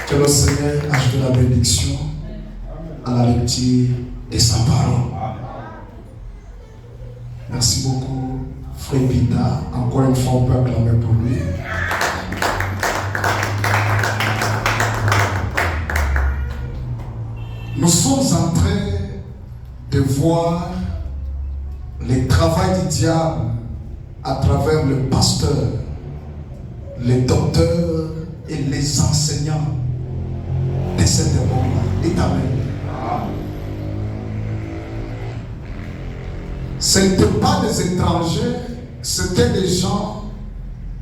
Que le Seigneur ajoute la bénédiction à la lecture de sa parole. Merci beaucoup, Frère Pita. Encore une fois, on peut acclamer pour lui. Nous sommes en train de voir le travail du diable à travers le pasteur, les docteurs et les enseignants de cette époque-là. Dites Amen. Ce n'étaient pas des étrangers, c'était des gens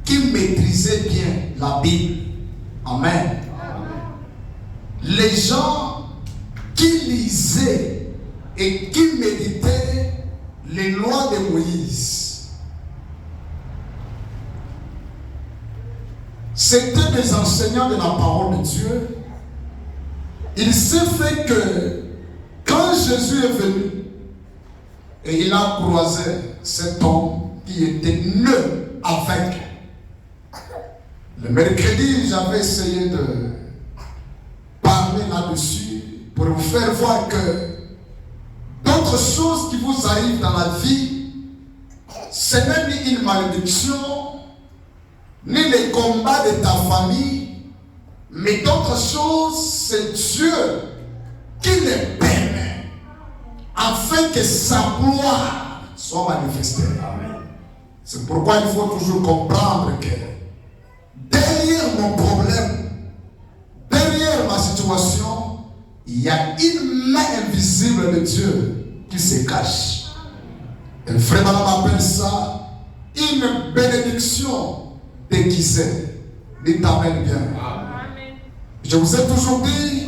qui maîtrisaient bien la Bible. Amen. Les gens qui lisaient et qui méditaient les lois de Moïse. C'étaient des enseignants de la parole de Dieu. Il s'est fait que quand Jésus est venu et il a croisé cet homme qui était né aveugle. Le mercredi, j'avais essayé de parler là-dessus pour vous faire voir que d'autres choses qui vous arrivent dans la vie, ce n'est ni une malédiction, ni les combats de ta famille, mais d'autres choses, c'est Dieu qui les permet afin que sa gloire soit manifestée. C'est pourquoi il faut toujours comprendre que derrière mon problème, derrière ma situation, il y a une main invisible de Dieu qui se cache. Et frère Madame appelle ça une bénédiction déguisée. Dites Amen bien. Amen. Je vous ai toujours dit,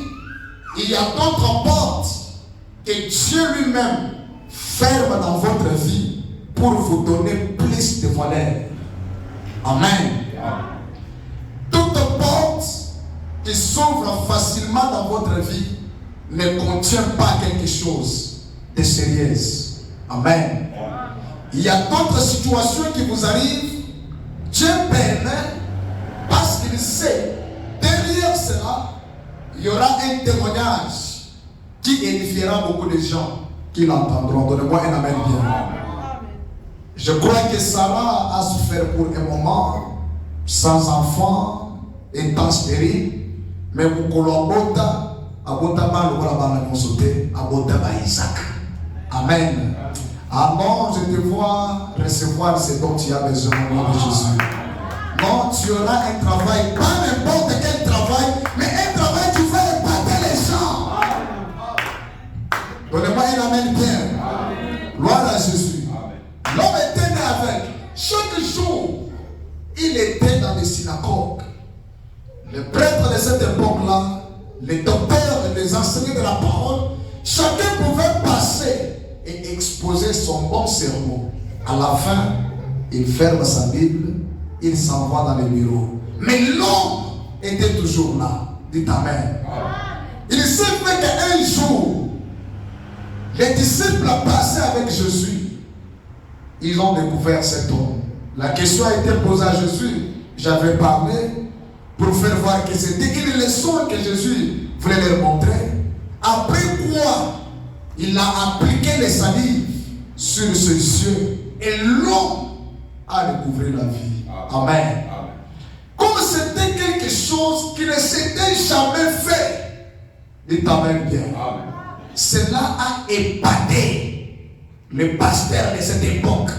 il y a d'autres portes que Dieu lui-même ferme dans votre vie pour vous donner plus de valeur. Amen. Toute porte qui s'ouvre facilement dans votre vie ne contient pas quelque chose de sérieux. Amen. Il y a d'autres situations qui vous arrivent, Dieu permet parce qu'il sait, derrière cela, il y aura un témoignage qui édifiera beaucoup de gens qui l'entendront. Donnez-moi un amen bien. Je crois que Sarah a souffert pour un moment, sans enfant, étant stérile, mais pour Kolobota, Abota Isaac. Amen. Ah non, je te vois recevoir ce dont tu as besoin au nom de Jésus. Non, tu auras un travail, pas n'importe quel travail, mais un travail qui va épater les gens. Donnez-moi un amen bien. Gloire à Jésus. L'homme était né avec. Chaque jour, il était dans les synagogues. Les prêtres de cette époque-là, les docteurs et les enseignants de la parole, chacun pouvait passer et exposer son bon cerveau. À la fin, il ferme sa Bible, il s'en va dans les bureaux. Mais l'homme était toujours là. Dites Amen. Il s'est fait qu'un jour, les disciples passaient avec Jésus. Ils ont découvert cet homme. La question a été posée à Jésus. J'avais parlé pour faire voir que c'était une leçon que Jésus voulait leur montrer. Après quoi, il a appliqué les salives sur ses yeux et l'homme a découvert la vie. Amen. Comme c'était quelque chose qui ne s'était jamais fait. Dites Amen bien. Cela a épaté les pasteurs de cette époque,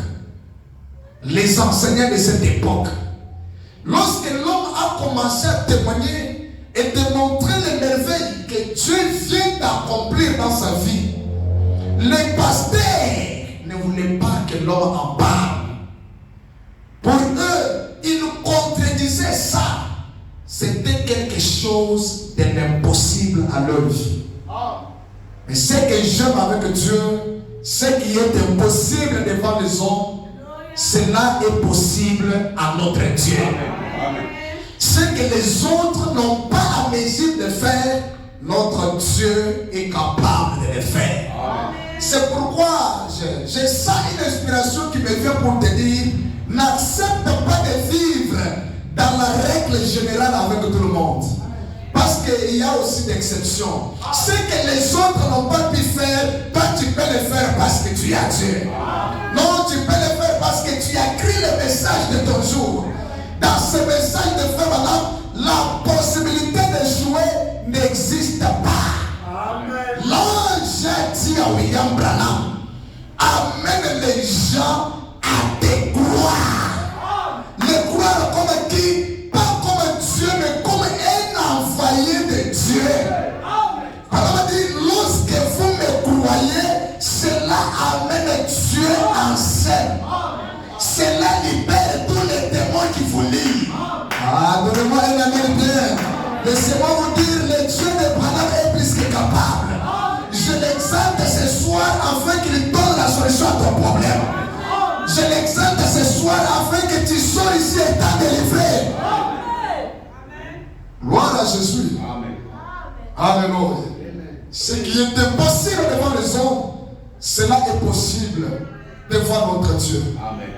les enseignants de cette époque. Lorsque l'homme a commencé à témoigner et de montrer les merveilles que Dieu vient d'accomplir dans sa vie, les pasteurs ne voulaient pas que l'homme en parle. Pour eux, ils contredisaient ça. C'était quelque chose de l'impossible à leur vie. Mais ce que j'aime avec Dieu, ce qui est impossible devant les hommes, cela est possible à notre Dieu. Ce que les autres n'ont pas à mesure de faire, notre Dieu est capable de le faire. C'est pourquoi j'ai ça, une inspiration qui me vient pour te dire, n'accepte pas de vivre dans la règle générale avec tout le monde. Parce qu'il y a aussi d'exceptions. Ce que les autres n'ont pas pu faire, toi tu peux le faire parce que tu as Dieu. Non, tu peux le faire parce que tu as écrit le message de ton jour. Dans ce message de frère Branham, la possibilité de jouer n'existe pas. L'ange a dit à William Branham, amène les gens à te croire. Les croire comme qui? Pas comme Dieu, mais comme un envoyé de Dieu. Alors on dit, lorsque vous me croyez, cela amène Dieu en scène. Cela libère tous les démons qui vous lient. Ah, donnez-moi un amen bien. Laissez-moi vous dire, le Dieu de Branham est plus que capable. Je l'exalte ce soir afin qu'il donne la solution à ton problème. Je l'exalte ce soir afin que tu sors ici étant délivré. Gloire à Jésus. Amen. Alléluia. Ce qui était possible devant les hommes, cela est possible devant notre Dieu. Amen.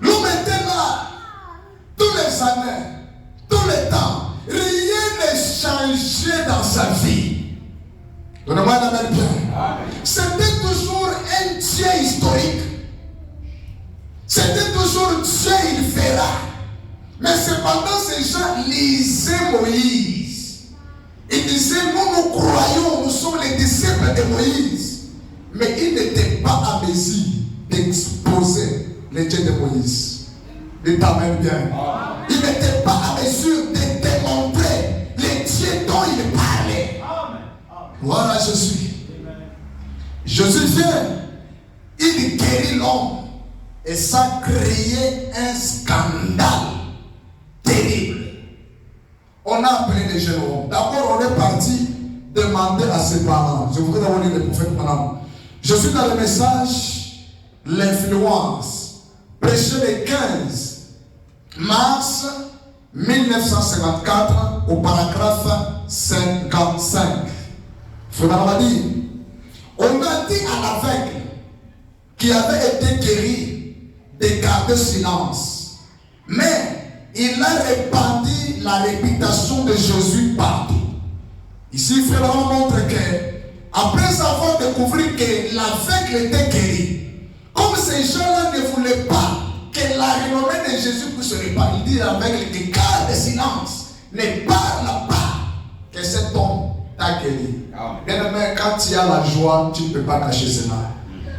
L'homme était là, tous les années, tous les temps. Rien n'est changé dans sa vie. Donnez-moi un amen bien. C'était toujours un Dieu historique. C'était toujours Dieu, il fera. Mais cependant, ces gens lisaient Moïse. Ils disaient, nous croyons, nous sommes les disciples de Moïse. Mais ils n'étaient pas à mesure d'exposer les dieux de Moïse. Dites amen bien. Ils n'étaient pas à mesure de démontrer les dieux dont il parlait. Voilà Jésus. Jésus vient, il guérit l'homme. Et ça créait un scandale terrible. On a appelé les jeunes hommes. D'abord, on est parti demander à ses parents. Je voudrais d'abord lire le prophète maintenant. Je suis dans le message, l'influence, prêché le 15 mars 1954 au paragraphe 55. Frère a dit, on a dit à l'aveugle qui avait été guéri de garder silence. Mais il a répandu la réputation de Jésus partout. Ici, frère, on montre que, après avoir découvert que l'aveugle était guéri, comme ces gens-là ne voulaient pas que la renommée de Jésus puisse se répandre, il dit à l'aveugle que garde silence, ne parle pas, que cet homme t'a guéri. Bien-aimé, quand tu as la joie, tu ne peux pas cacher cela.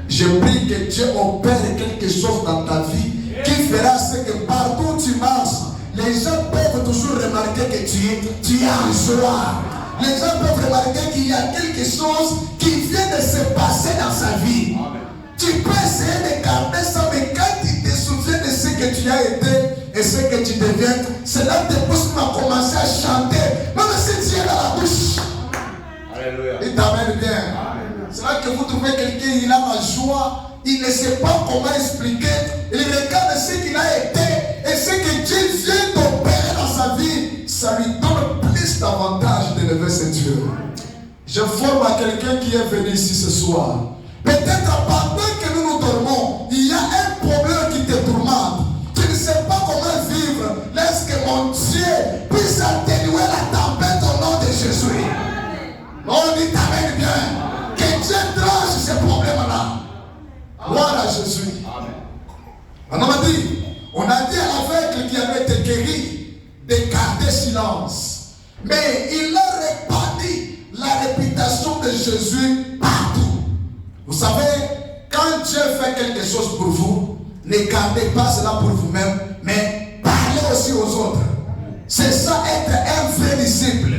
Je prie que Dieu opère quelque chose dans ta vie qui fera ce que partout où tu marches, les gens peuvent toujours remarquer que tu es en joie. Les gens peuvent remarquer qu'il y a quelque chose qui vient de se passer dans sa vie. Amen. Tu peux essayer de garder ça, mais quand tu te souviens de ce que tu as été et ce que tu deviens, cela te pousse à commencer à chanter, même si tu es dans la douche. Alléluia. Il t'amène bien. C'est là que vous trouvez quelqu'un, il a la joie, il ne sait pas comment expliquer, il regarde ce qu'il a été et ce que Dieu vient d'opérer dans sa vie, ça lui donne plus d'avantages d'élever ses dieux. Je forme à quelqu'un qui est venu ici ce soir. Peut-être pendant que nous nous dormons, il y a un problème qui te tourmente. Tu ne sais pas comment vivre. Laisse que mon Dieu puisse atténuer la tempête au nom de Jésus. On dit t'amène bien. Que Dieu tranche ces problèmes-là. Voilà Jésus. Amen. On a dit à l'aveugle qui avait été guéri de garder silence. Mais il a répandu la réputation de Jésus partout. Vous savez, quand Dieu fait quelque chose pour vous, ne gardez pas cela pour vous-même, mais parlez aussi aux autres. C'est ça être un vrai disciple.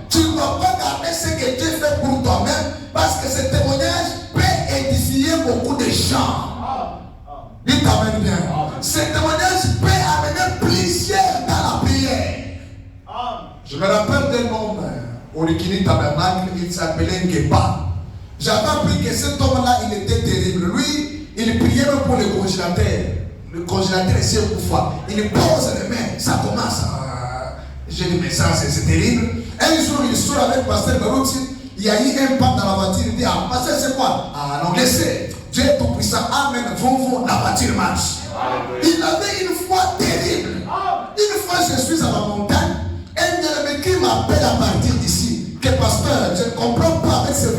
Tu ne dois pas garder ce que Dieu fait pour toi-même, parce que ce témoignage peut édifier beaucoup de gens. Dites amen bien. Ce témoignage peut amener plusieurs dans la prière. Je me rappelle d'un homme au Rikini Tabernacle, il s'appelait Ngepa. J'avais appris que cet homme-là, il était terrible. Lui, il priait même pour le congélateur. Le congélateur, c'est une fois. Il pose les mains, ça commence à... J'ai dit, mais ça, c'est terrible. Un jour, il sort avec Pasteur Barouti. Il y a eu un pape dans la voiture. Il dit, ah, Pasteur, c'est quoi? Ah, non, laissez. Dieu est tout puissant. Amen. Vous, la voiture marche. Il avait une foi terrible. Une fois, je suis à la montagne. Un de qui m'appelle à partir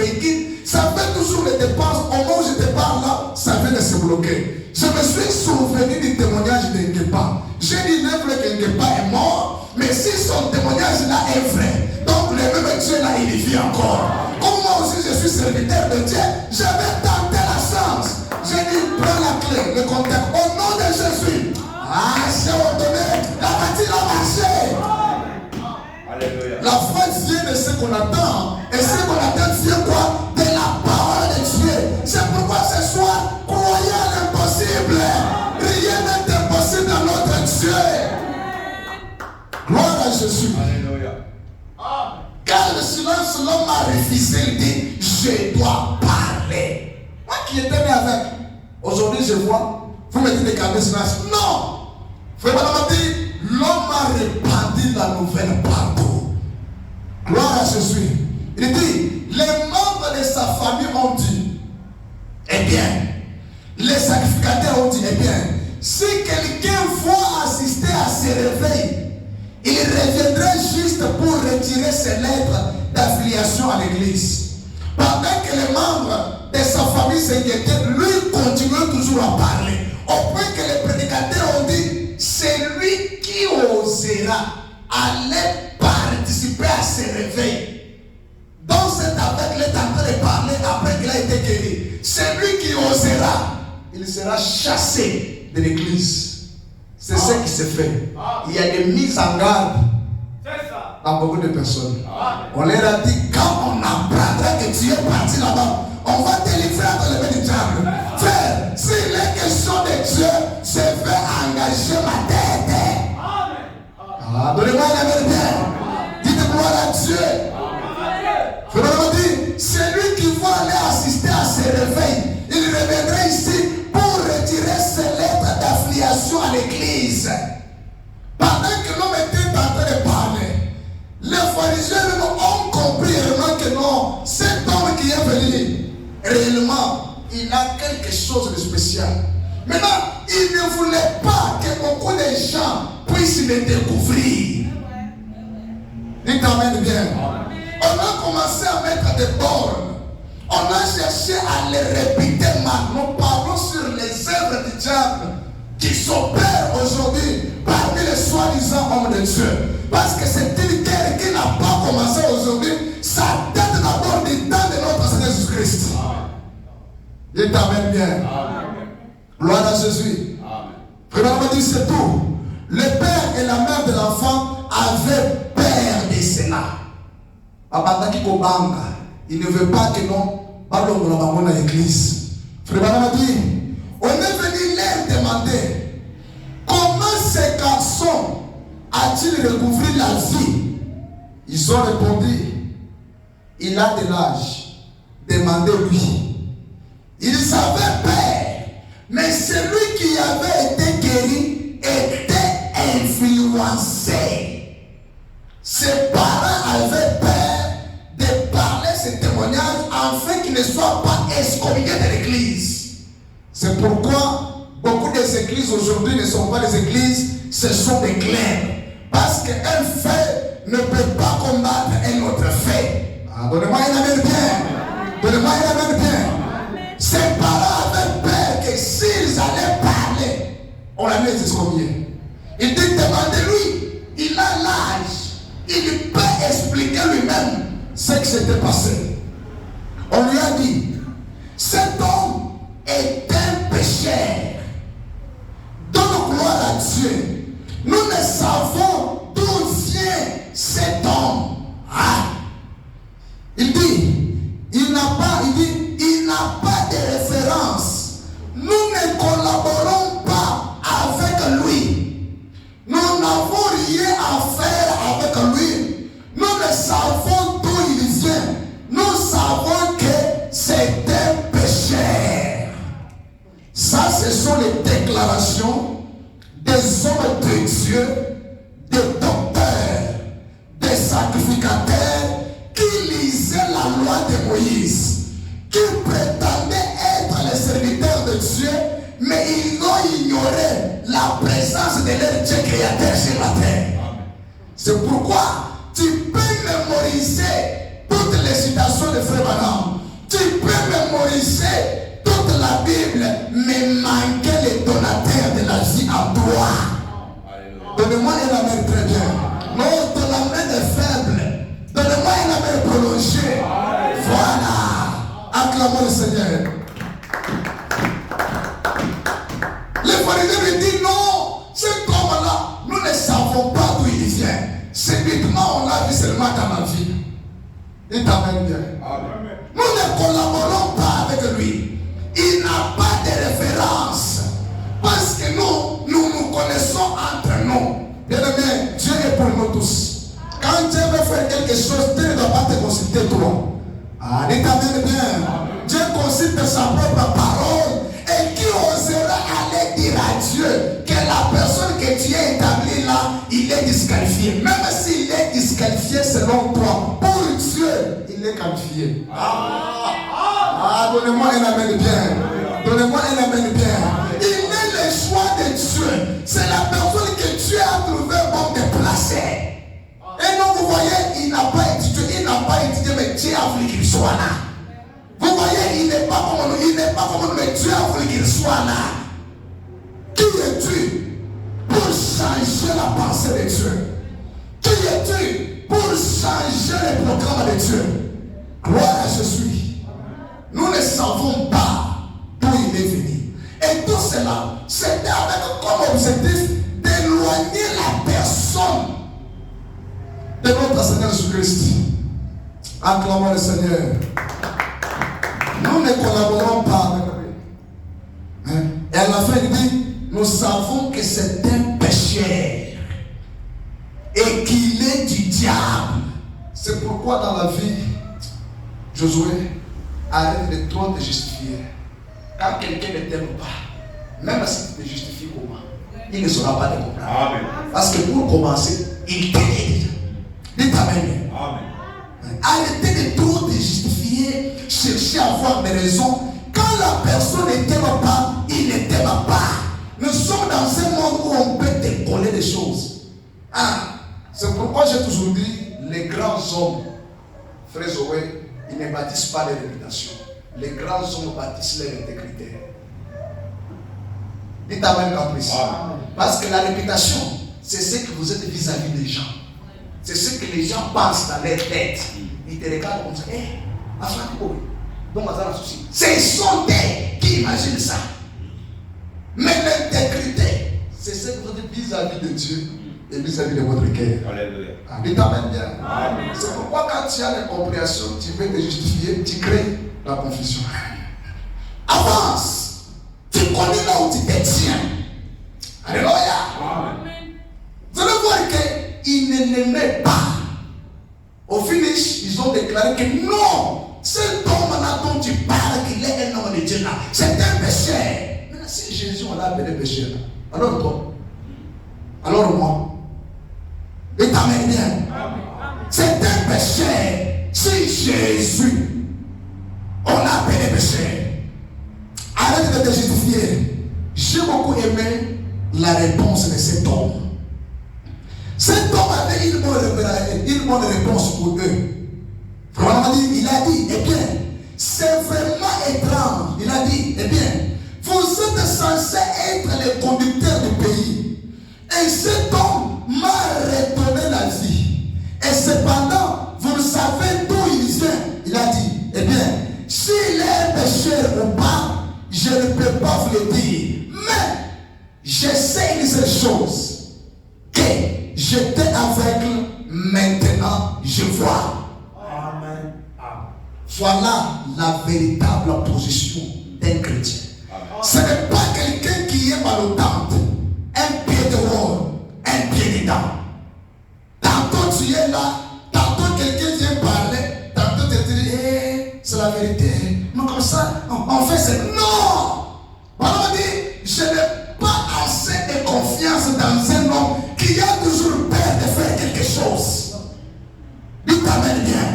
véhicule, ça fait toujours les dépenses. Au moment où je te parle là, ça vient de se bloquer. Je me suis souvenu du témoignage de Ngepa. J'ai dit même que Ngepa est mort, mais si son témoignage là est vrai, donc le même Dieu là, il vit encore. Comme moi aussi je suis serviteur de Dieu, je vais tenter la chance. J'ai dit, prends la clé, le contact, au nom de Jésus. Ah, j'ai ordonné, la bâtisse a marché. Alléluia. La foi vient de ce qu'on attend. Et ce qu'on attend vient quoi? De la parole de Dieu. C'est pourquoi ce soir, croyez à l'impossible. Rien n'est impossible dans notre Dieu. Gloire à Jésus. Alléluia. Car le silence, l'homme a refusé, il dit, je dois parler. Moi qui étais né avec, aujourd'hui je vois, vous me dites de garder silence. Non. Frère m'a dit, l'homme a répandu la nouvelle partout. Gloire à Jésus. Il dit, les membres de sa famille ont dit, eh bien, les sacrificateurs ont dit, eh bien, si quelqu'un voit assister à ce réveil, il reviendrait juste pour retirer ses lettres d'affiliation à l'église. Pendant que les membres de sa famille s'inquiétaient, lui continuait toujours à parler. Au point que les prédicateurs ont dit, c'est lui qui osera aller participer à ce réveil. Donc cet aveugle est en train de parler après qu'il a été guéri. C'est lui qui osera. Il sera chassé de l'église. C'est ce qui se fait. Il y a des mises en garde à beaucoup de personnes. On leur a dit, quand on apprendra que tu es parti là-bas, on va te livrer dans le du diable. Frère, s'il est question de Dieu, je vais engager ma tête. Donnez-moi la vérité. Dites gloire à Dieu. Frère, dit, c'est lui qui va aller assister à ce réveil. Il reviendrait ici pour retirer ses lettres d'affiliation à l'église. Pendant que l'homme était en train de parler, les pharisiens ont compris réellement que non, cet homme qui est venu, réellement, il a quelque chose de spécial. Maintenant, il ne voulait pas que beaucoup de gens puissent le découvrir. Dites amen bien. On a commencé à mettre des bornes. On a cherché à les répéter mal. Nous parlons sur les œuvres du diable qui s'opèrent aujourd'hui parmi les soi-disant hommes de Dieu. Parce que c'est une guerre qui n'a pas commencé aujourd'hui. Ça date d'abord du temps de notre Seigneur Jésus-Christ. Il t'amène bien. Amen. Gloire à Jésus. Frère me dit c'est tout. Le père et la mère de l'enfant avaient peur de cela. Il ne veut pas que nous parlons de l'église. Frère me dit, on est venu leur demander comment ces garçons a-t-il recouvert la vie. Ils ont répondu, il a de l'âge, demandez-lui. Ils avaient peur, mais celui qui avait été guéri était influencé. Ses parents avaient peur de parler ce témoignage afin qu'il ne soit pas excommunié de l'église. C'est pourquoi beaucoup des églises aujourd'hui ne sont pas des églises, ce sont des clercs. Parce qu'un fait ne peut pas combattre un autre fait. Donnez-moi une amène bien. Donnez-moi une amène bien. Ses parents avaient peur que s'ils allaient parler, on allait les excommunier. Il dit, demandez-lui, il a l'âge, il peut expliquer lui-même ce qui s'était passé. On lui a dit, cet homme est un pécheur. Donne gloire à Dieu. Nous ne savons d'où vient cet homme. Il dit, il n'a pas de référence. Nous ne collaborons pas avec lui. Nous n'avons rien à faire avec lui. Nous ne savons d'où il vient. Nous savons que c'est un pécheur. Ça, ce sont les déclarations des hommes de Dieu, des docteurs, des sacrificateurs qui lisaient la loi de Moïse, qui prétendaient être les serviteurs de Dieu, mais ils ont ignoré la présence de leur Dieu créateur sur la terre. C'est pourquoi tu peux mémoriser toutes les citations de Frère Branham. connaissais toute la Bible, mais manquait les donateurs de la vie en toi. Donnez-moi un amen très bien. Non, ton amen est faible. Donnez-moi un amen prolongé. Voilà. Acclamons le Seigneur. Les pharisiens lui disent non, cet homme-là, nous ne savons pas d'où il vient. Subitement, on l'a vu seulement dans la vie. Il t'amène bien. Amen. Nous ne collaborons pas avec lui. Il n'a pas de référence. Parce que nous nous connaissons entre nous. Bien aimé, Dieu est pour nous tous. Quand Dieu veut faire quelque chose, Dieu ne doit pas te consulter toi. Ah, il t'amène bien. Dieu consulte sa propre parole. Et qui osera aller dire à Dieu que la personne que tu as établie là, il est disqualifié. Même s'il est disqualifié selon toi, pour Dieu, il est qualifié. Donnez-moi un amen bien. Donnez-moi un amen bien. Il est le choix de Dieu. C'est la personne que Dieu a trouvé bon de placer. Et non, vous voyez, il n'a pas étudié, mais Dieu a voulu qu'il soit là. Vous voyez, il n'est pas comme nous, mais Dieu a voulu qu'il soit là. Qui es-tu pour changer la pensée de Dieu? Qui es-tu pour changer le programme de Dieu? Gloire à Jésus. Nous ne savons pas d'où il est venu. Et tout cela, c'était avec comme objectif d'éloigner la personne de notre Seigneur Jésus-Christ. Acclamons le Seigneur. Nous ne collaborons pas avec lui. Et à la fin, il dit, nous savons que c'est un pécheur et qu'il est du diable. C'est pourquoi dans la vie, Josué, arrête de trop te justifier. Quand quelqu'un ne t'aime pas, même si tu te justifies comment, il ne saura pas te comprendre. Parce que pour commencer, il t'aime déjà. Dites Amen. Arrêtez de trop te justifier, chercher à avoir des raisons. Quand la personne ne t'aime pas, il ne t'aime pas. Nous sommes dans un monde où on peut te coller des choses. C'est pourquoi j'ai toujours dit, les grands hommes, frère Zoé, ils ne bâtissent pas les réputations. Les grands hommes bâtissent leur intégrité. Dites Amen quand plus. Parce que la réputation, c'est ce que vous êtes vis-à-vis des gens. C'est ce que les gens pensent dans leur tête. Ils te regardent comme ça. Donc, ce sont eux qui imaginent ça. Mais l'intégrité, c'est ce que vous êtes vis-à-vis de Dieu et vis-à-vis de votre cœur. Alléluia. Dites Amen bien. C'est pourquoi quand tu as l'incompréhension, tu veux te justifier, tu crées la confusion. Avance. Tu connais là où tu te tiens. Alléluia. Vous allez voir qu'ils ne l'aimaient pas. Au finish, ils ont déclaré que non, cet homme-là dont tu parles, qu'il est un homme de Dieu là, c'est un pécheur. Maintenant, si Jésus, on l'a appelé pécheur, alors toi, alors moi, et t'amènes bien. C'est un pécheur. Si Jésus, on l'a appelé pécheur. Arrête de te justifier. J'ai beaucoup aimé la réponse de cet homme. Cet homme avait une bonne réponse pour eux. Il a dit, eh bien, c'est vraiment étrange. Il a dit, eh bien, vous êtes censés être les conducteurs du pays. Et cet homme m'a redonné la vie. Et cependant, vous savez d'où il vient. Il a dit, eh bien, s'il est pécheur ou pas, je ne peux pas vous le dire. Mais, je sais une seule chose. Que j'étais aveugle, maintenant je vois. Amen. Voilà la véritable position d'un chrétien. Ce n'est pas quelqu'un qui est malottante, un pied dehors, un pied dedans. Tantôt tu es là, tantôt quelqu'un vient parler, tantôt tu te dis, c'est la vérité. Non, comme ça, on fait ça. Non! Voilà, on dit, je n'ai pas assez de confiance dans un homme qui a toujours peur de faire quelque chose. Il t'amène bien.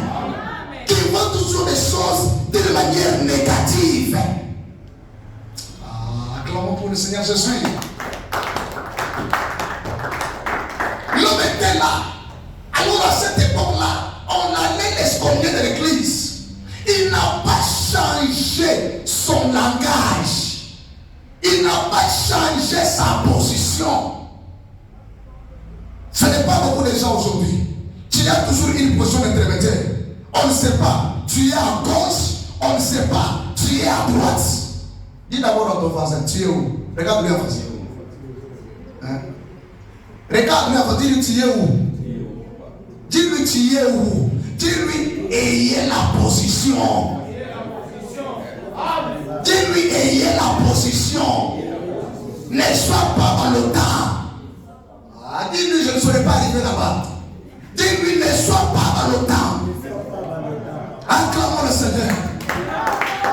Qui voit toujours les choses d'une manière négative. Acclamons pour le Seigneur Jésus. L'homme était là. Alors à cette époque-là, on allait l'excommunier de l'église. Il n'a pas changé changé son langage. Il n'a pas changé sa position. Ce n'est pas beaucoup de gens aujourd'hui. Tu as toujours une position intermédiaire. On ne sait pas. Tu es à gauche, on ne sait pas. Tu es à droite. Dis d'abord à ton voisin, tu es où? Regarde-lui en face. Hein? Regarde-lui en face, dis-lui tu es où? Dis-lui tu es où? Dis-lui ayez la position. Dis-lui ayez la position. Ne sois pas dans le temps. Ah, dis-lui je ne serai pas arrivé là-bas. Dis-lui ne sois pas dans le temps. Acclamons le Seigneur.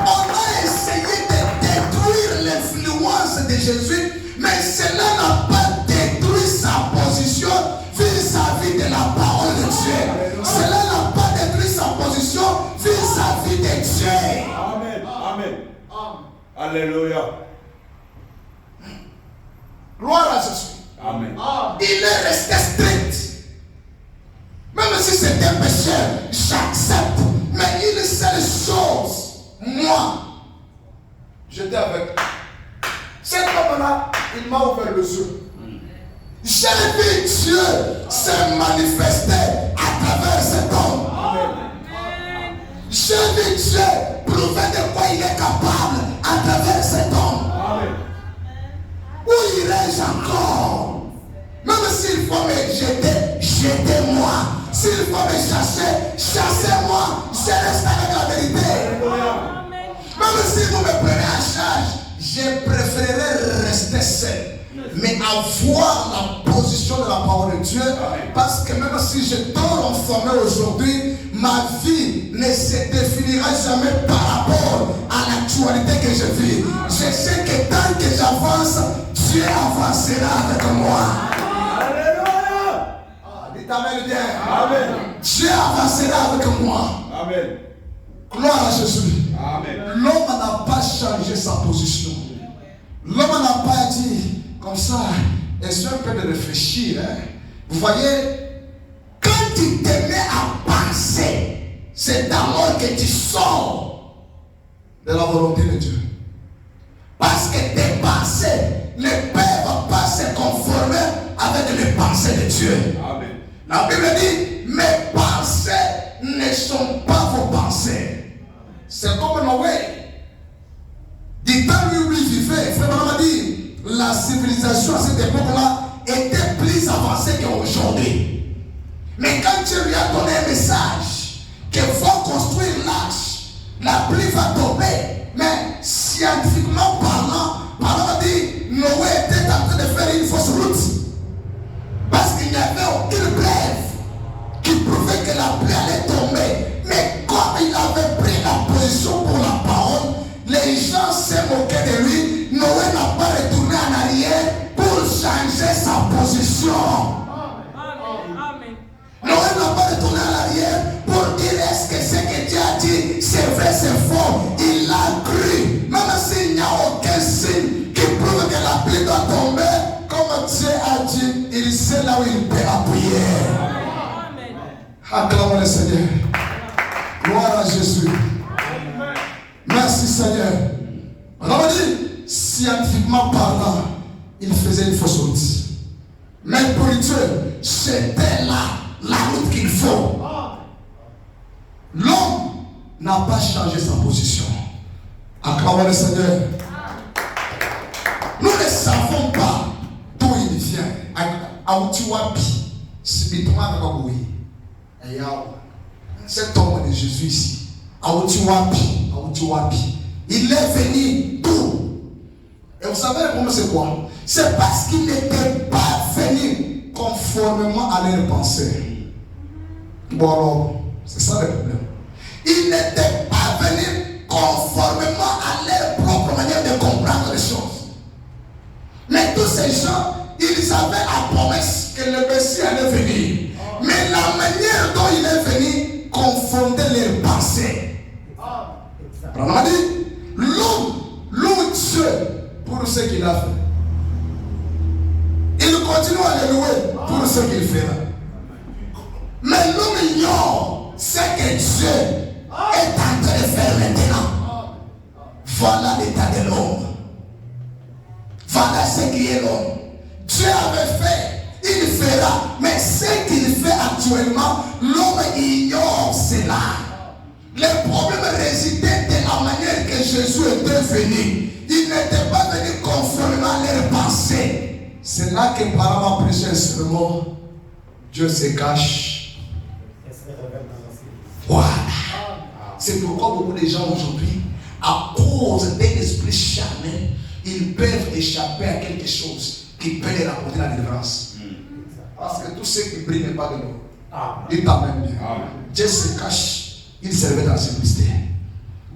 On a essayé de détruire l'influence de Jésus, mais cela n'a pas détruit sa position vis-à-vis de la parole de Dieu. Cela n'a pas détruit sa position vis-à-vis de Dieu. Amen. Amen. Alléluia. Gloire à Jésus. Amen. Il est resté strict. Même si c'est un pécheur, j'accepte. Mais une seule chose, moi, j'étais avec. Cet homme-là, il m'a ouvert les yeux. J'ai vu Dieu se manifester à travers cet homme. J'ai vu Dieu prouver de quoi il est capable à travers cet homme. Où irai-je encore? Même s'il faut me jeter, jetez-moi. S'il faut me chasser, chassez-moi. Je reste avec la vérité. Même si vous me prenez en charge, je préférerais rester seul. Mais avoir la position de la parole de Dieu, parce que même si je dors enfermé aujourd'hui, ma vie ne se définira jamais par rapport à l'actualité que je vis. Je sais que tant que j'avance, Dieu avancera avec moi. Amen bien. Amen. Dieu avancera avec moi. Amen. Gloire à Jésus. Amen. L'homme n'a pas changé sa position. L'homme n'a pas dit comme ça. Essayez un peu de réfléchir. Hein. Vous voyez, quand tu te mets à penser, c'est alors que tu sors de la volonté de Dieu. Parce que tes pensées ne peuvent pas se conformer avec les pensées de Dieu. Amen. La Bible dit, mes pensées ne sont pas vos pensées. C'est comme Noé. Du temps où il vivait, frère m'a dit, la civilisation à cette époque-là était plus avancée qu'aujourd'hui. Mais quand Dieu lui a donné un message, qu'il faut construire l'arche, la pluie va tomber. Mais scientifiquement parlant m'a dit, Noé était en train de faire une fausse route. Parce qu'il n'y avait aucune preuve qui prouvait que la pluie allait tomber. Mais comme il avait pris la position pour la parole, les gens s'est moqués de lui. Noé n'a pas retourné en arrière pour changer sa position. Noé n'a pas retourné en arrière pour dire est-ce que ce que Dieu a dit c'est vrai, c'est faux. Il a cru. Même s'il n'y a aucun signe qui prouve que la pluie doit tomber, comme Dieu a dit, il sait là où il peut appuyer. Acclamons le Seigneur. Gloire à Jésus. Merci Seigneur. On a dit, scientifiquement parlant, il faisait une fausse route. Mais pour Dieu, c'était la route qu'il faut. L'homme n'a pas changé sa position. Acclamons le Seigneur. Nous ne savons pas d'où il vient. Cet homme de Jésus ici, il est venu d'où? Et vous savez le problème c'est quoi? C'est parce qu'il n'était pas venu conformément à leurs pensées. Bon alors, c'est ça le problème. Il n'était pas venu conformément à leur propre manière de comprendre les choses. Mais tous ces gens, ils avaient la promesse que le Messie allait venir. Mais la manière dont il est venu confondait leurs pensées. On a dit, loue Dieu pour ce qu'il a fait. Il continue à le louer pour ce qu'il fera. Mais l'homme ignore ce que Dieu est en train de faire maintenant. Voilà l'état de l'homme. Voilà ce qui est l'homme. Dieu avait fait, il fera. Mais ce qu'il fait actuellement, l'homme ignore cela. Le problème résidait de la manière que Jésus était venu. Il n'était pas venu conformément à leurs pensées. C'est là que par ma prêché seulement, Dieu se cache. Voilà. C'est pourquoi beaucoup de gens aujourd'hui, à cause d'un esprit charnel, ils peuvent échapper à quelque chose qui peut leur apporter la délivrance. Parce que tout ce qui brille n'est pas de nous. Il t'amène bien. Dieu se cache. Il servait dans la simplicité.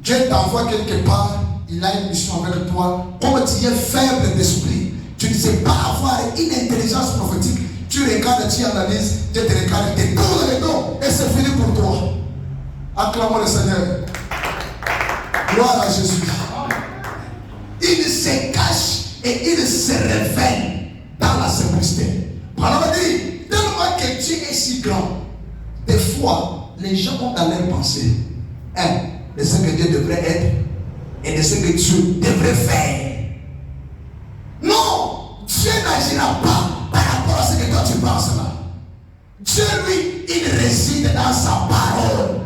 Dieu t'envoie quelque part, il a une mission avec toi. Comme tu es faible d'esprit, tu ne sais pas avoir une intelligence prophétique. Tu regardes, tu analyses, Dieu te regarde, il te tourne le dos et c'est fini pour toi. Acclamons le Seigneur. Gloire à Jésus. Il se cache et il se révèle dans la simplicité. Alors on dit, tellement que Dieu est si grand, des fois, les gens ont dans leur pensée de ce que Dieu devrait être et de ce que Dieu devrait faire. Non, Dieu n'agira pas par rapport à ce que toi tu penses là. Dieu, lui, il réside dans sa parole.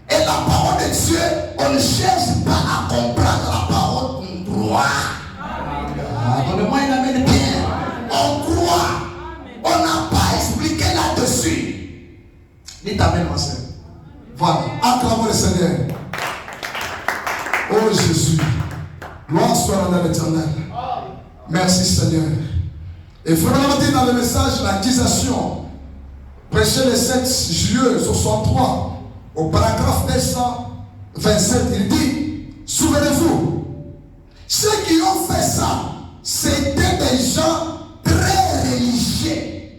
Et la parole de Dieu, on ne cherche pas à comprendre la parole, on croit. Donnez-moi une amène bien. On croit. On n'a pas expliqué là-dessus. Dites amen, ma soeur. Voilà. Acclamons le Seigneur. Oh Jésus. Gloire soit dans l'éternel. Merci Seigneur. Et vraiment dit dans le message l'accusation, prêché le 7 juillet 63, au paragraphe 227, il dit, souvenez-vous, ceux qui ont fait ça, c'était des gens très religieux.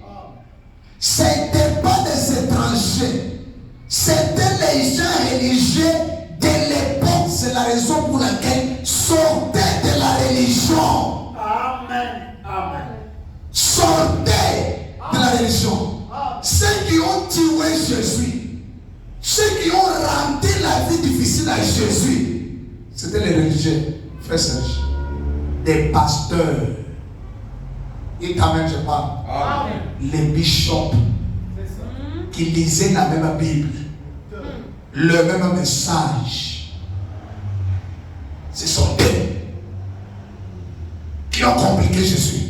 C'était pas des étrangers. C'était les gens religieux de l'époque. C'est la raison pour laquelle sortaient de la religion. Amen. Amen. Sortaient de la religion. Ceux qui ont tué Jésus, ceux qui ont rendu la vie difficile à Jésus, c'était les religieux, frères Serge, des pasteurs. Et quand même, je parle. Amen. Les bishops qui lisaient la même Bible, le même message. Ce sont eux qui ont compliqué Jésus.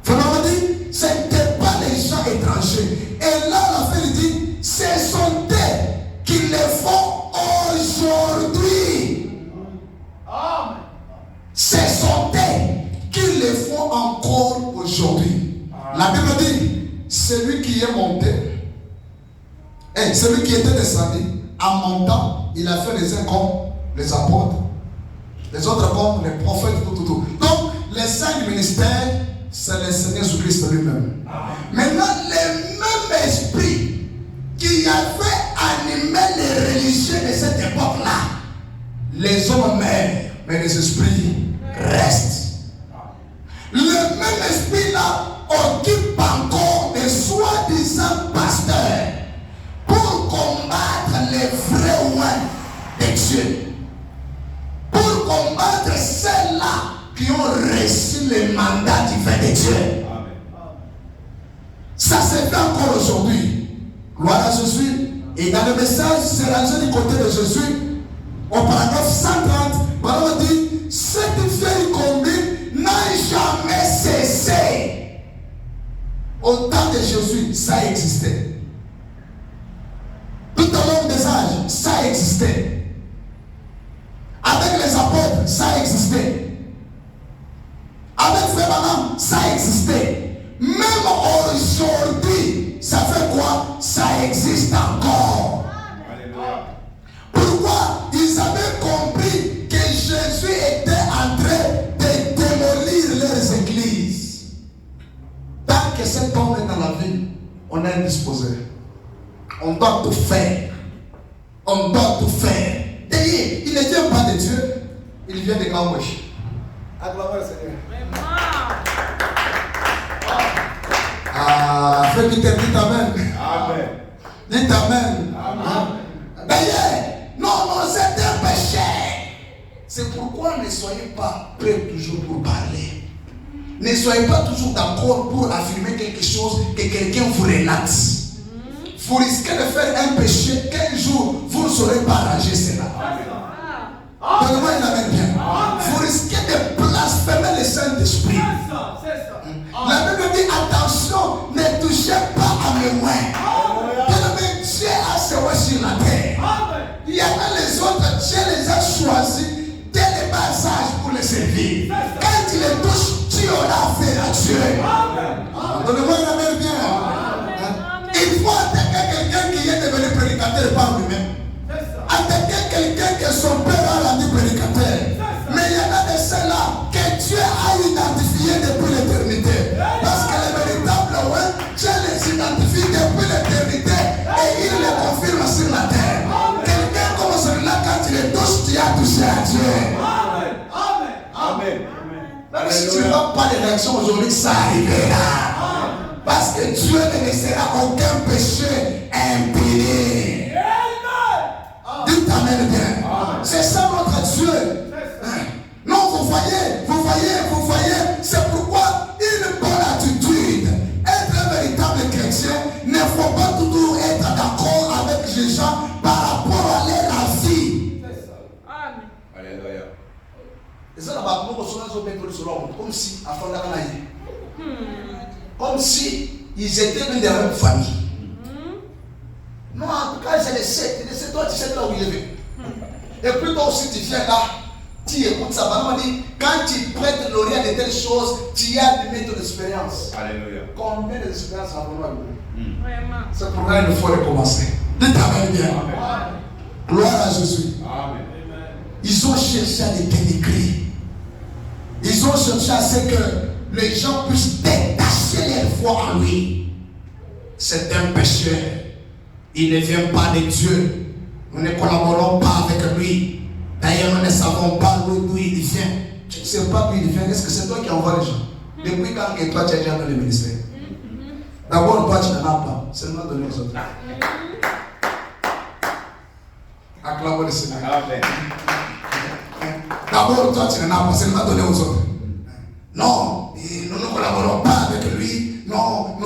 Vous m'avez dit, ce n'étaient pas les gens étrangers. Et là, la fin dit, ce sont eux qui le font aujourd'hui. Amen. Ce sont eux qui le font encore aujourd'hui. La Bible dit, celui qui est monté, et celui qui était descendu, en montant, il a fait les uns comme les apôtres, les autres comme les prophètes, tout. Donc, les 5 ministères, c'est le Seigneur Jésus-Christ lui-même. Maintenant, le même esprit qui avait animé les religieux de cette époque-là, les hommes meurent, mais les esprits restent. Le même esprit-là occupe encore des soi-disant pasteurs pour combattre les vrais oins de Dieu, pour combattre ceux-là qui ont reçu le mandat divin de Dieu. Amen. Ça se fait encore aujourd'hui. Gloire à Jésus. Et dans le message, c'est rangé du côté de Jésus. Au paragraphe 130, Paul dit, cette vieille combine n'a jamais cessé. Au temps de Jésus, ça existait. Tout au long des âges, ça existait. Avec les apôtres, ça existait. Avec Frère Branham, ça existait. Même aujourd'hui, ça fait quoi? Ça existe encore. Alléluia. Pourquoi? Ils avaient compris que Jésus était en train de démolir leurs églises. Tant que cet homme est dans la vie, on est disposé. On doit tout faire. On doit tout faire. D'ailleurs, il ne vient pas de Dieu, il vient de Gawèche. Acclamons le Seigneur. Ah, frère Peter, dites Amen. Amen. Dites Amen. Amen. D'ailleurs, non, c'est un péché. C'est pourquoi ne soyez pas prêts toujours pour parler. Ne soyez pas toujours d'accord pour affirmer quelque chose que quelqu'un vous relate. Vous risquez de faire un péché qu'un jour vous ne saurez pas arranger cela. Donnez-moi une amen bien. Vous risquez de blasphémer le Saint-Esprit. La Bible dit attention, ne touchez pas à mes mains. Dieu a ses mains sur la terre. Il y a les autres, Dieu les a choisis dès le bas âge pour les servir. Quand il les touche, tu auras affaire à Dieu. Donnez-moi une amen bien. Il faut attaquer quelqu'un qui est devenu prédicateur par lui-même. Attaquer quelqu'un que son père a rendu prédicateur. Mais il y en a de ceux-là que Dieu a identifié depuis l'éternité. Parce que les véritables, Dieu les identifie depuis l'éternité et il les confirme sur la terre. Quelqu'un comme celui-là, quand il les touche, tu as touché à Dieu. Amen. Même si tu n'as pas de réaction aujourd'hui, ça arrivera. Parce que Dieu ne laissera aucun péché impuni. Dites Amen bien. C'est ça notre Dieu. Non, vous voyez, c'est pourquoi une bonne attitude, être un véritable chrétien, ne faut pas toujours être d'accord avec les gens par rapport à leur avis. Alléluia. Comme si ils étaient d'une même famille. Non, en tout cas, je le sais. Toi, tu sais là où il est. Et puis toi aussi, tu viens là. Tu écoutes ça. Maman dit, quand tu prêtes l'oreille à de telles choses, tu as limité ton expérience. Alléluia. Combien d'expériences avons-nous? C'est pourquoi il faut recommencer. Dites Amen bien. Gloire à Jésus. Amen. Ils ont cherché à les dénigrer. Ils ont cherché à ce que les gens puissent détacher leur foi en lui. C'est un pécheur. Il ne vient pas de Dieu. Nous ne collaborons pas avec lui. D'ailleurs, nous ne savons pas d'où il vient. Tu ne sais pas d'où il vient. Est-ce que c'est toi qui envoies les gens? Depuis quand que toi tu es déjà dans le ministère? D'abord, toi tu n'en as pas. Seulement donner aux autres. Acclamons le Seigneur. Amen. D'abord, toi tu n'en as pas. Seulement donner aux autres. Non, nous ne collaborons pas avec lui. Non.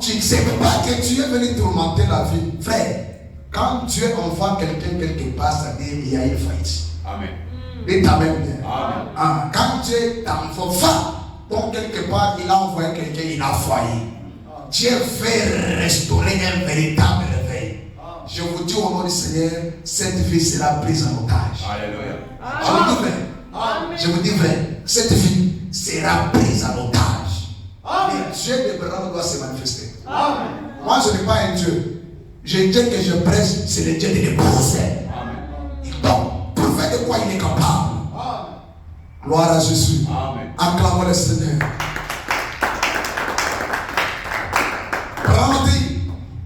Tu ne sais pas que tu es venu tourmenter la vie. Frère, quand Dieu envoie quelqu'un quelque part, ça dit il y a une faillite. Amen. Dites Amen bien. Amen. Quand Dieu t'envoie, donc quelque part, il a envoyé quelqu'un, il a failli. Dieu veut restaurer un véritable réveil. Je vous dis au nom du Seigneur, cette vie sera prise en otage. Alléluia. Je vous dis vrai. Je vous dis vrai. Cette vie sera prise en otage. Et Dieu de Abraham doit se manifester. Moi, je n'ai pas un Dieu. Je dis que je prêche, c'est le Dieu de l'épouse. Donc, pour faire de quoi il est capable. Gloire à Jésus. Acclamons le Seigneur. Abraham dit,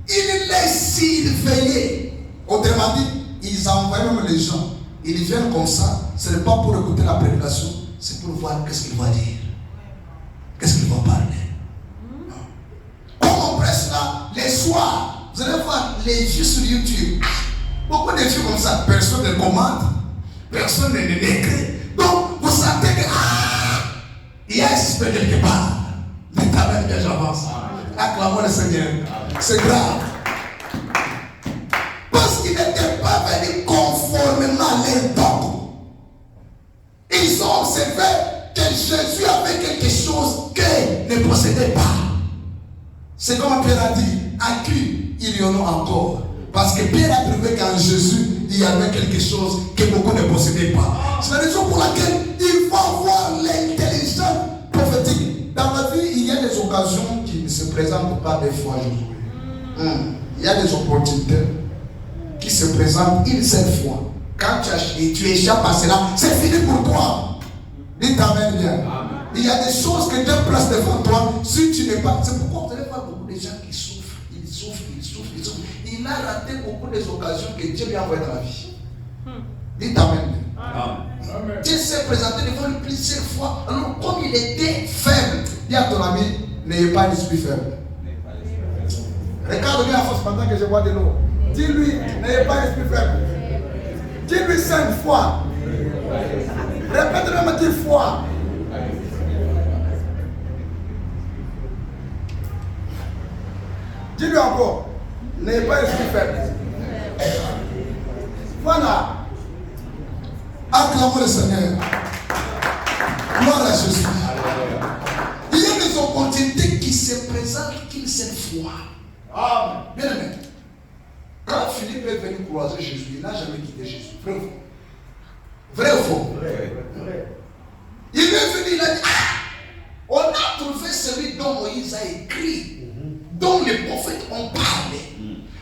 il laisse veiller. Autrement dit, ils envoient même les gens. Ils viennent comme ça. Ce n'est pas pour écouter la prédication, c'est pour voir qu'est-ce qu'il va dire. Qu'est-ce qu'il va parler. Comme on presse là, les soirs, vous allez voir les vues sur YouTube. Beaucoup de vues comme ça, personne ne commente, personne ne l'écrit. Donc, vous sentez que, il y a un esprit quelque part. Mais quand même que j'avance. Acclamons le Seigneur. C'est grave. Parce qu'ils n'étaient pas venus conformément à leur dogme. Ils ont observé que Jésus avait quelque chose qu'ils ne possédaient pas. C'est comme Pierre a dit, à qui il y en a encore. Parce que Pierre a trouvé qu'en Jésus, il y avait quelque chose que beaucoup ne possédaient pas. C'est la raison pour laquelle il faut avoir l'intelligence prophétique. Dans la vie, il y a des occasions qui ne se présentent pas des fois aujourd'hui. Il y a des opportunités qui se présentent une seule fois. Quand tu échappes à cela, c'est fini pour toi. Dites Amen bien. Il y a des choses que Dieu place devant toi. Si tu n'es pas. C'est pourquoi vous allez voir beaucoup de gens qui souffrent. Ils souffrent. Il a raté beaucoup des occasions que Dieu lui a envoyées dans la vie. Dites Amen bien. Dieu s'est présenté devant lui plusieurs fois. Alors, comme il était faible, dis à ton ami, n'ayez pas d'esprit faible. Regarde-lui en face pendant que je bois de l'eau. Dis-lui, n'ayez pas d'esprit faible. Dis-lui 5 fois, même dire foi. Dis-lui encore, n'ayez pas esprit faible. Voilà. Acclamons le Seigneur. Gloire à Jésus. Il y a des opportunités qui se présentent qu'une seule fois. Amen. Bien aimé. Quand Philippe est venu croiser Jésus, il n'a jamais quitté Jésus. Vrai ou faux? Vrai ou faux? Vrai. Il est venu, il a dit, on a trouvé celui dont Moïse a écrit, dont les prophètes ont parlé.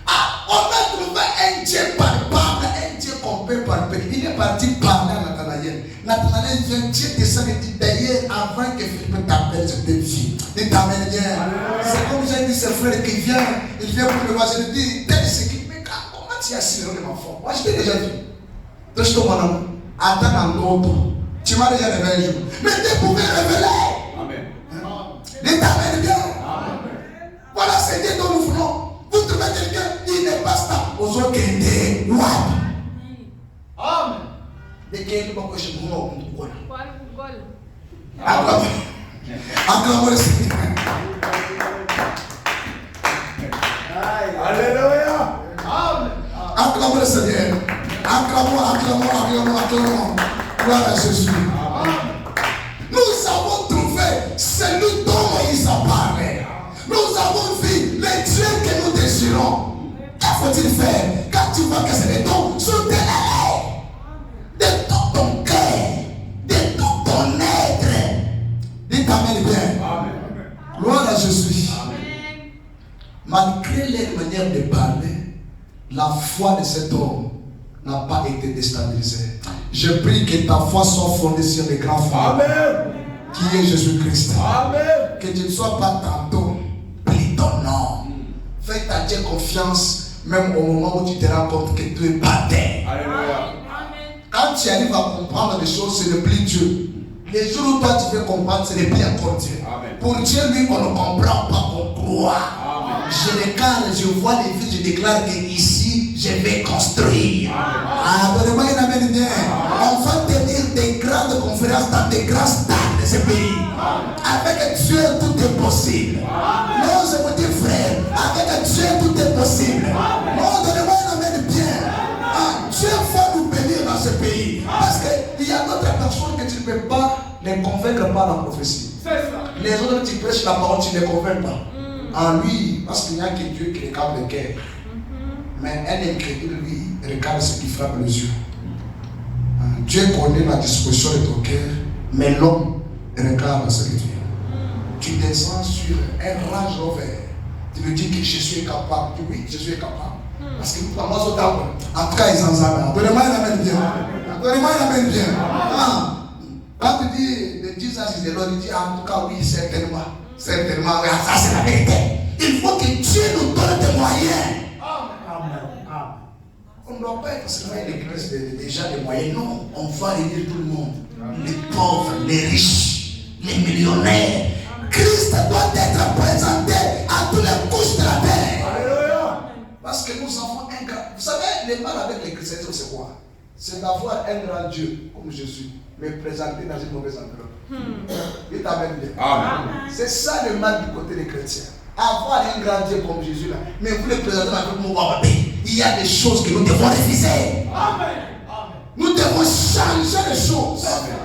On a trouvé un Dieu palpable, un Dieu qu'on peut palper. Il est parti parler à Nathanaël. Nathanaël vient, Dieu descend et dit, d'ailleurs, avant que Philippe t'appelle, je te dis. Il t'amène bien. C'est comme j'ai dit, ce frère qui vient, il vient pour me voir, je lui dis, tel ce qui. Mais comment tu as assuré mon enfant? Moi, je t'ai déjà vu. Donc, je te demande, attends dans l'autre. Tu m'as déjà révélé un jour. Mais tu pouvais révéler. Amen. Il t'amène bien. Voilà, c'est Dieu dont nous voulons. Vous trouvez quelqu'un, il n'est pas stable. Aux autres, il est loin. Amen. Dès qu'il y a une bonne chose, vous acclamons le Seigneur. Alléluia. Acclamons le Seigneur. Acclamons. Gloire à Jésus. Nous avons trouvé celui dont Moïse a parlé. Nous avons vu les dieux que nous désirons. Que faut-il faire? Quand tu vois que c'est des dons, soutenez-les de tout ton cœur, de tout ton être. Dites Amen bien. Amen. Gloire à Jésus. Amen. Malgré leur manière de parler, la foi de cet homme n'a pas été déstabilisée. Je prie que ta foi soit fondée sur les grands frères. Amen. Qui est Jésus-Christ. Amen. Que tu ne sois pas tantôt. Non. Fais ta Dieu confiance, même au moment où tu te rends compte que tu es baptême. Alléluia. Quand tu arrives à comprendre des choses, ce n'est plus Dieu. Les jours où toi tu veux comprendre, ce n'est plus encore Dieu. Amen. Pour Dieu, lui, on ne comprend pas, on croit. Amen. Je regarde, je vois les vies, je déclare que ici, je vais construire. Donnez-moi une amen bien. On va tenir des grandes conférences dans des grands stades de ce pays. Avec Dieu, tout est possible. Non, je vous dis, frère, avec Dieu, tout est possible. Non, donnez-moi une amen bien. Dieu va nous bénir dans ce pays. Parce qu'il y a d'autres personnes que tu ne peux pas les convaincre par la prophétie. Les autres, tu prêches la parole, tu ne les convaincs pas. En lui, parce qu'il n'y a que Dieu qui regarde le cœur. Mais un incrédule, lui, regarde ce qui frappe les yeux. Dieu connaît la disposition de ton cœur, mais l'homme regarde ce que tu es. Tu descends sur un Range Rover. Tu lui dis que Jésus est capable. Tu dis oui, Jésus est capable. Parce que pour moi, en tout cas, ils en savent. Donnez-moi une amène bien. Donnez-moi une amène bien. Quand tu dis de Jesus is the Lord, il dit en tout cas, oui, certainement. Certainement, oui, ça c'est la vérité. Il faut que Dieu nous donne des moyens. On ne doit pas être seulement une église des gens des moyens. Non, on va réunir tout le monde. Les pauvres, les riches, les millionnaires. Christ doit être présenté à toutes les couches de la terre. Alléluia. Parce que nous avons un grand. Vous savez, le mal avec les chrétiens, c'est quoi? C'est d'avoir un grand Dieu comme Jésus, mais présenté dans une mauvaise enveloppe. Il t'amène bien. Amen. C'est ça le mal du côté des chrétiens. Avoir un grand Dieu comme Jésus là, mais vous le présentez avec mon bébé. Il y a des choses que nous devons refuser. Amen. Nous devons changer les choses. Amen.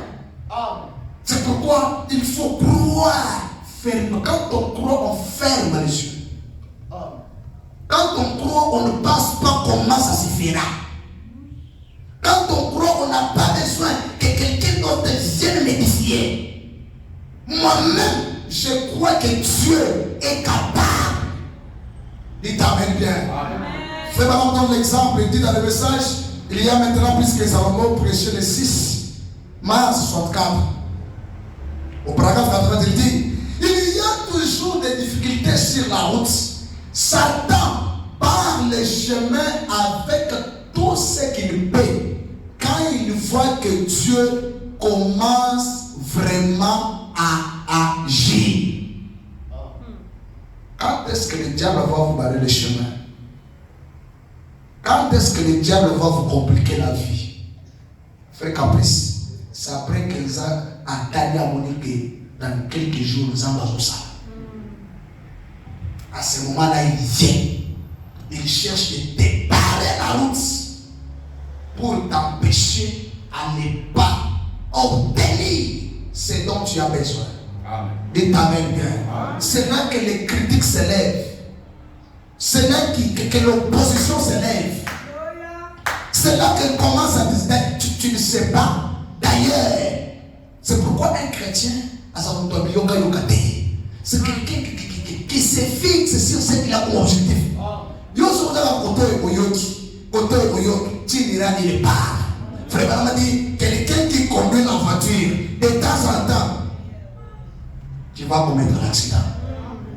C'est pourquoi il faut croire ferme. Quand on croit, on ferme les yeux. Quand on croit, on ne pense pas comment ça suffira. Quand on croit, on n'a pas besoin que quelqu'un d'autre vienne m'édifier. Moi-même, je crois que Dieu est capable. Il t'amène bien. Frère, on donne l'exemple. Il dit dans le message, il y a maintenant plus que Salomon prêché le 6 mars 64. Au paragraphe 80, il dit, il y a toujours des difficultés sur la route. Satan part le chemin avec tout ce qu'il peut quand il voit que Dieu commence vraiment à agir. Quand est-ce que le diable va vous barrer le chemin? Quand est-ce que le diable va vous compliquer la vie? Frère Caprice, c'est après qu'ils ont entendu à Monique dans quelques jours, nous avons ça. À ce moment-là, il vient. Il cherche de déparer la route pour t'empêcher à ne pas obtenir ce dont tu as besoin. Dis Amen bien. C'est là que les critiques s'élèvent. C'est là que l'opposition s'élève. C'est là qu'elle commence à dire tu ne sais pas. D'ailleurs, c'est pourquoi un chrétien, c'est quelqu'un qui se fixe sur ce qu'il a comme objectif. Il part. Frère m'a dit, quelqu'un qui conduit la voiture, de temps en temps, tu vas commettre un accident.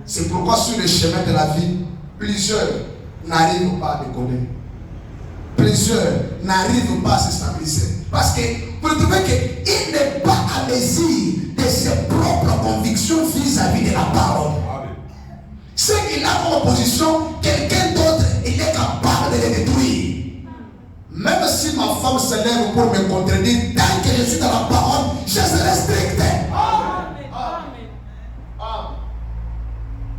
C'est pourquoi sur le chemin de la vie, plusieurs n'arrivent pas à décoller. Plusieurs n'arrivent pas à se stabiliser. Parce que vous trouvez qu'il n'est pas à mesure de ses propres convictions vis-à-vis de la parole. Ce qu'il a comme opposition, quelqu'un d'autre, il est capable de le détruire. Même si ma femme se lève pour me contredire, tant que je suis dans la parole, je serai strict.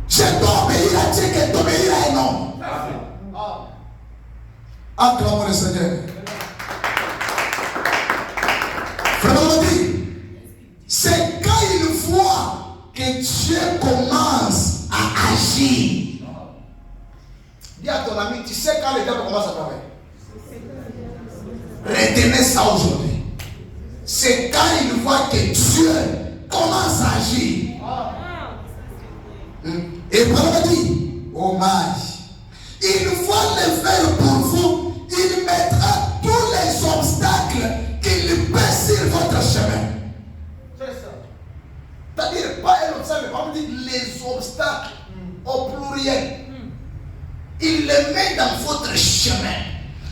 Je dois obéir à Dieu que d'obéir à un homme. Acclamons le Seigneur. Frère dit, c'est quand il voit que Dieu commence à agir. Dis à ton ami, tu sais quand le diable commence à travailler. Retenez ça aujourd'hui. C'est quand il voit que Dieu commence à agir. Et Paul dit, oh my, il va le faire pour vous. Il mettra tous les obstacles qu'il peut sur votre chemin. C'est ça. C'est-à-dire, pas un obstacle, mais on dit les obstacles au pluriel. Il les met dans votre chemin,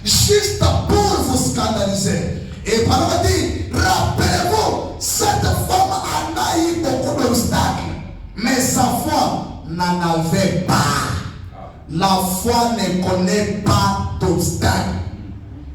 juste pour vous scandaliser. Et Paul dit, rappelez-vous, cette femme a eu beaucoup d'obstacles, mais sa foi n'en avait pas. La foi ne connaît pas d'obstacle.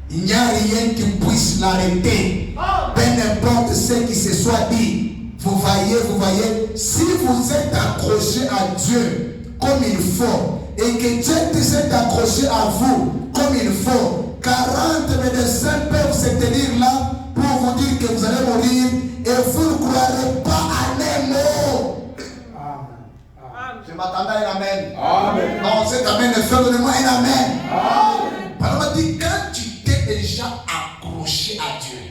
Il n'y a rien qui puisse l'arrêter. Peu importe ce qui se soit dit. Vous voyez, si vous êtes accroché à Dieu comme il faut, et que Dieu s'est accroché à vous comme il faut, 40 médecins peuvent se tenir là pour vous dire que vous allez mourir, et vous ne croirez pas à un mot. Je m'attendais à un amen. Amen. Non, cet amen est fait, donnez-moi un amen. Amen. On dit, quand tu t'es déjà accroché à Dieu,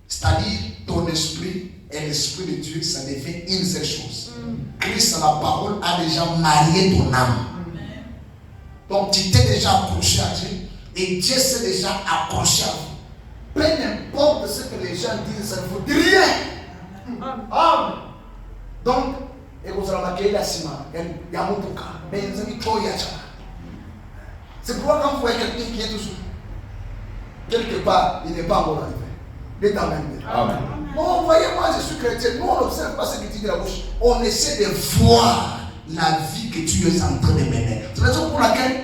c'est-à-dire ton esprit et l'esprit de Dieu, ça devient une seule chose. Christ, la parole, a déjà marié ton âme. Donc tu t'es déjà accroché à Dieu et Dieu s'est déjà accroché à vous. Peu importe ce que les gens disent, ça ne vous dit rien. Amen. Donc, et vous allez marquer la cima, il y a mon bouquin, mais il y a trop de choses. C'est pourquoi quand vous voyez quelqu'un qui est toujours quelque part, il n'est pas encore arrivé. Il est Amen. Amen. Non, voyez, moi je suis chrétien, nous on n'observe pas ce que tu dis de la bouche, on essaie de voir la vie que tu es en train de mener. C'est la raison pour laquelle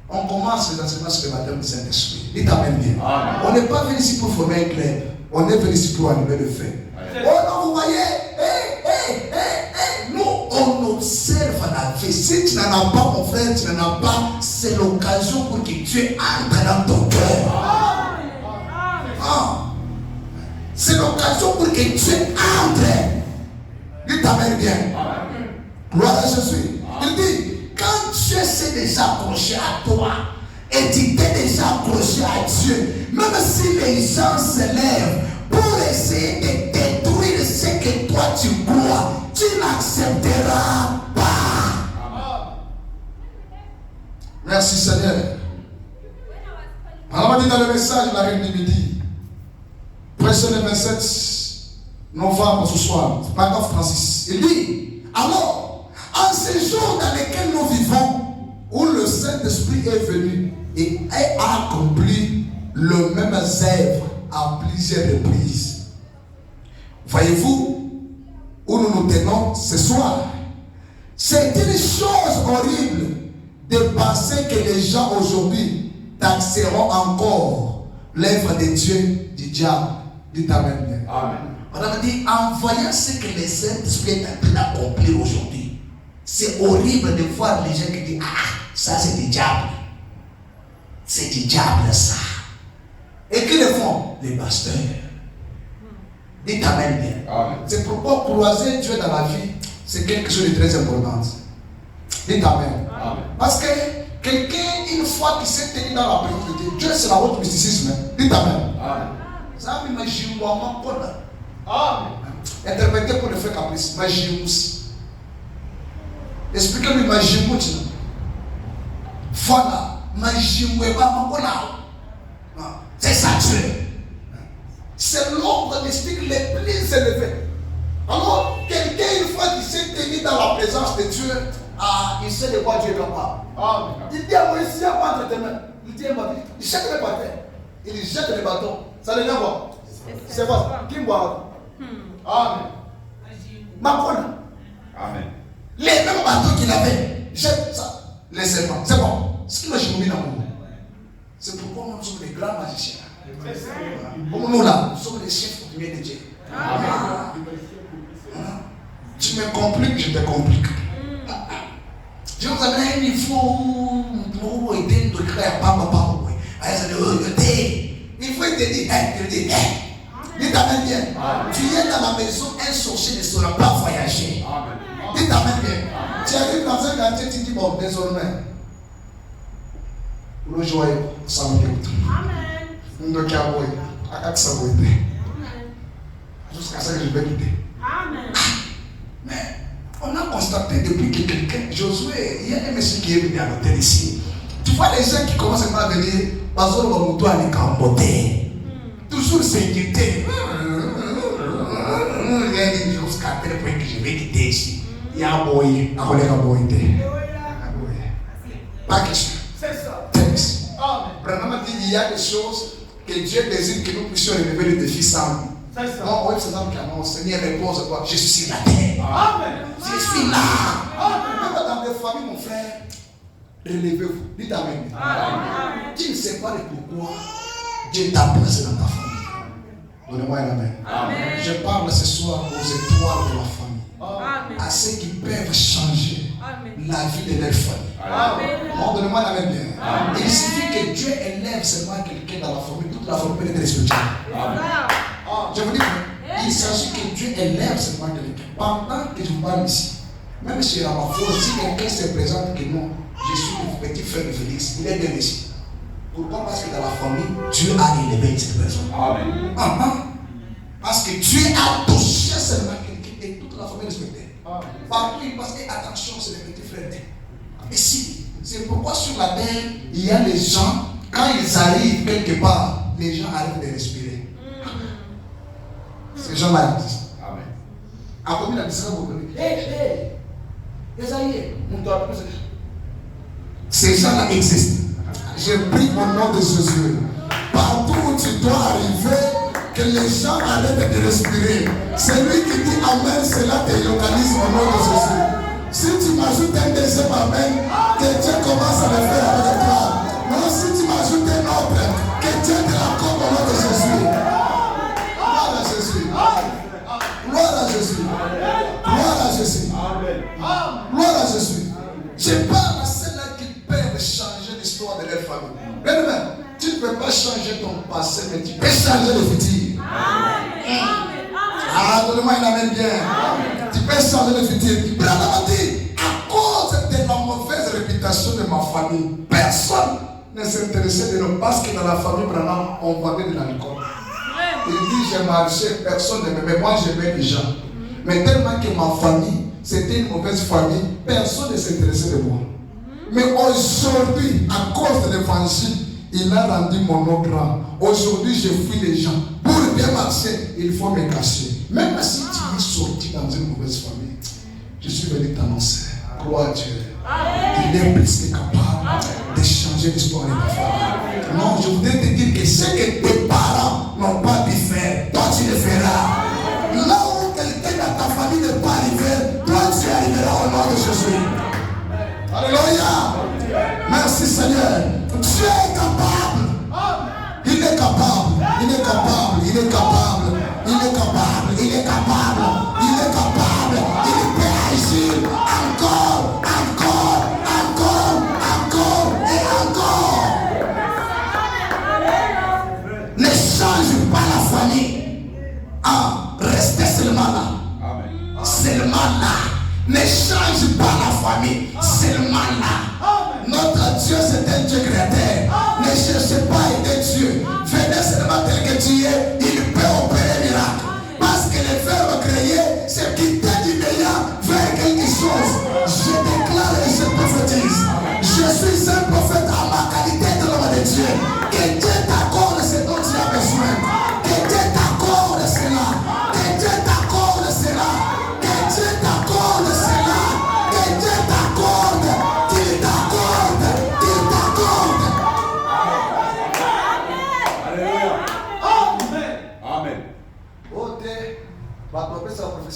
on commence les enseignements sur le baptême du Saint-Esprit. Il t'amène bien. Amen. On n'est pas venu ici pour former un club, on est venu ici pour allumer le feu. Oh non, vous voyez, nous on observe la vie. Si tu n'en as pas, mon frère, tu n'en as pas, c'est l'occasion pour que Dieu entre dans ton cœur. C'est l'occasion pour que Dieu entre. Il t'amène bien. Gloire à Jésus. Il dit, quand Dieu s'est déjà accroché à toi, et tu t'es déjà accroché à Dieu, même si les gens se lèvent pour essayer de détruire ce que toi tu crois, tu n'accepteras pas. Merci Seigneur. Alors on dit dans le message de la Reine du Midi, prêché le 27 novembre ce soir, paragraphe 36. Il dit, alors, en ces jours dans lesquels nous vivons, où le Saint-Esprit est venu et a accompli le même œuvre à plusieurs reprises. Voyez-vous où nous nous tenons ce soir? C'est une chose horrible de penser que les gens aujourd'hui taxeront encore l'œuvre de Dieu, du diable. Dites Amen bien. Amen. On a dit, en voyant ce que les Saint-Esprit est en train d'accomplir aujourd'hui, c'est horrible de voir les gens qui disent, ah, ça c'est du diable. C'est du diable ça. Et qui le font? Les pasteurs. Dites Amen bien. Amen. C'est pourquoi croiser Dieu dans la vie, c'est quelque chose de très important. Dites Amen. Amen. Parce que quelqu'un, une fois qu'il s'est tenu dans la présence de Dieu, Dieu c'est la haute mysticisme. Dites Amen. Amen. Ça m'imagine moi, Amen. interprété pour le faire caprice. Magie. Expliquez-moi magie. Voilà. Magie. C'est ça Dieu. C'est l'ordre mystique le plus élevé. Alors, quelqu'un, une fois qu'il s'est tenu dans la présence de Dieu, il sait de quoi Dieu est capable. Amen. Il dit à Moïse, il y a quoi entre tes mains? Il dit, il jette les bâtons. Il jette les bâtons. Ça devient quoi? C'est quoi? Qui boit? Amen. Makona. Amen. Les mêmes bateaux qu'il avait, jette ça. Laissez-moi. C'est bon. Ce qui m'a mis dans mon monde. C'est pourquoi nous sommes des grands magiciens. Comme nous là, nous sommes les chefs coutumiers de Dieu. Amen. Tu me compliques, je te complique. Je vous amène, il faut aider de créer un papa. Il faut te dire, dis t'amènes bien. Tu es dans la maison, un sorcier ne saura pas voyager. Dis t'amènes bien. Tu arrives dans un quartier, tu dis, bon, désormais, pour le joyeux, ça me dit. Amen. Donc, jusqu'à ça que je vais quitter. Amen. Mais on a constaté depuis que quelqu'un, Josué, il y a un monsieur qui est venu à l'hôtel ici. Tu vois les gens qui commencent à venir, parce que le mouton est camboté. Toujours s'inquiéter. Il y a des choses jusqu'à tel point que je vais quitter ici. Il y a un boy, un collègue à boy. Pas question. C'est ça. Texte. Amen. Branham dit il y a des choses que Dieu désire que nous puissions relever le défi sans lui. C'est ça. Non, oui, c'est ça qui annonce. Seigneur, repose-toi. Je suis sur la terre. Amen. Je suis là. Amen. Même dans des familles, mon frère, relevez-vous. Dites Amen. Amen. Tu ne sais pas le pourquoi Dieu t'a placé dans ta famille. Donnez-moi un amen. Amen. Je parle ce soir aux étoiles de la famille. Amen. À ceux qui peuvent changer Amen. la vie de leur famille. Amen. Non, donnez-moi un amen bien. Il suffit que Dieu élève seulement quelqu'un dans la famille. Toute la famille peut être spirituelle. Je vous dis, il s'agit que Dieu élève seulement quelqu'un. Pendant que je vous parle ici, même si à ma foi, si quelqu'un se présente que non, je suis le petit frère de Félix, il est bien ici. Pourquoi? Parce que dans la famille, Dieu a élevé cette personne. Amen. Parce que Dieu a touché seulement quelqu'un et toute la famille respectée. Partout, il passe, et attention, c'est le petit frère. Mais si, c'est pourquoi sur la terre, il y a les gens, quand ils arrivent quelque part, les gens arrivent de respirer. Ces gens-là existent. Amen. À combien de temps vous connaissez? Ces gens-là existent. Je prie au nom de Jésus. Partout où tu dois arriver, que les gens arrêtent de respirer. Celui qui dit Amen, cela te localise au nom de Jésus. Si tu m'ajoutes un deuxième Amen, que Dieu commence à le faire avec toi. Non, si tu m'ajoutes un autre, que Dieu te l'accorde au nom de Jésus. Gloire à Jésus. Gloire à Jésus. Gloire à Jésus. Gloire à Jésus. Je parle à ceux-là qui peuvent changer l'histoire de leur famille. Bien, tu ne peux pas changer ton passé, mais tu peux changer le futur. Ah, donne-moi une amen bien. Tu peux changer le futur. Branham dit, à cause de la mauvaise réputation de ma famille, personne ne s'intéressait de nous. Parce que dans la famille Branham, on vendait de l'alcool. Il dit, j'ai marché, personne ne m'aimait. Moi, j'aimais les gens. Mais tellement que ma famille, c'était une mauvaise famille, personne ne s'intéressait de moi. Mais aujourd'hui, à cause de l'évangile, il a rendu mon nom grand. Aujourd'hui, je fuis les gens. Pour bien marcher, il faut me cacher. Même si tu es sorti dans une mauvaise famille, je suis venu t'annoncer. Gloire à Dieu. Il est plus que capable de changer l'histoire de ta famille. Non, je voudrais te dire que ce que tes parents n'ont pas pu faire, toi tu le feras. Là où quelqu'un dans ta famille n'est pas arrivé, toi tu arriveras au nom de Jésus. Alléluia. Merci Seigneur. Dieu est capable. Il est capable. Il est capable. Il est capable.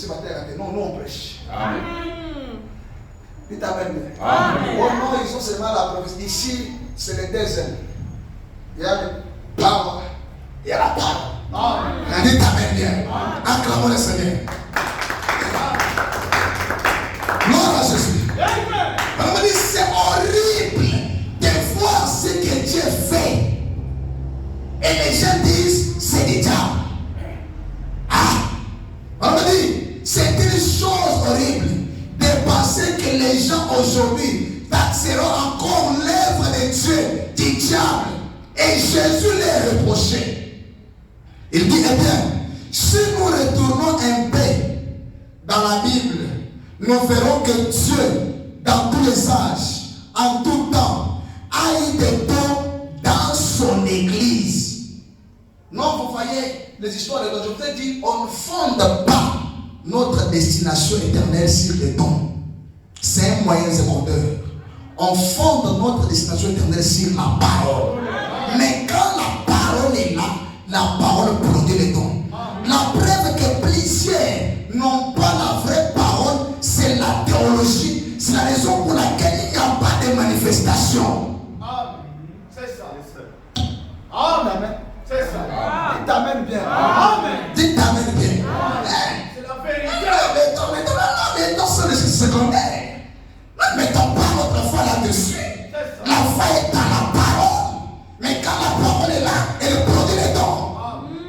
c'est pas terre. Non, nous on prêche. Amen. Dites Amen. Amen. Oh non, ils sont seulement la prophétie. Ici, c'est le deuxième. Il y a le power. Il y a la parole. Amen. Dites Amen bien. Acclamons le Seigneur. Gloire à Jésus. Amen. On me dit, c'est horrible de voir ce que Dieu fait. Et les gens disent, c'est du diable. Ah, on me dit, c'est une chose horrible de penser que les gens aujourd'hui taxeront encore l'œuvre de Dieu, du diable. Et Jésus les reprochait. Il dit, eh bien, si nous retournons un peu dans la Bible, nous verrons que Dieu, dans tous les âges, en tout temps, a eu des dons dans son église. Non, vous voyez, les histoires de Dieu, je vous ai dit, on ne fonde pas notre destination éternelle sur les dons. C'est un moyen secondaire. On fonde notre destination éternelle sur la parole. Mais quand la parole est là, la parole produit les dons. La preuve que plusieurs n'ont pas la vraie parole, c'est la théologie. C'est la raison pour laquelle il n'y a pas de manifestation. Amen. C'est ça. Amen. C'est ça. Dites Amen bien. Amen. Dites Amen bien. C'est la vérité. Mettons ça de secondaire. Ne mettons pas notre foi là-dessus. La foi est dans la parole. Mais quand la parole est là, elle produit les dons.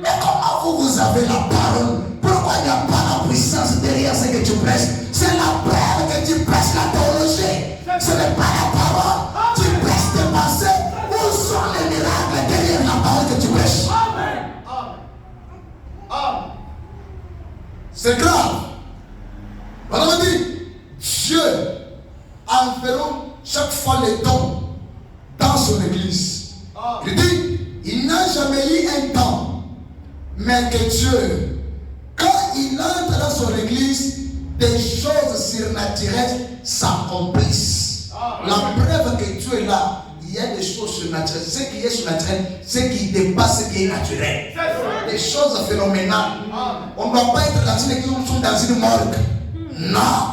Mais comment vous avez la parole? Pourquoi il n'y a pas la puissance derrière ce que tu prêches? C'est la preuve que tu prêches la théologie. Ce n'est pas la parole. Tu prêches tes pensées. Où sont les miracles derrière la parole que tu prêches? Amen. Amen. C'est grave. On a dit, Dieu enverra chaque fois les dons dans son église. Il dit, il n'a jamais eu un temps, mais que Dieu, quand il entre dans son église, des choses surnaturelles s'accomplissent. La preuve que Dieu est là, il y a des choses surnaturelles. Ce qui est surnaturel, ce qui dépasse ce qui est naturel. Des choses phénoménales. On ne doit pas être dans une église où nous sommes dans une morgue. Non.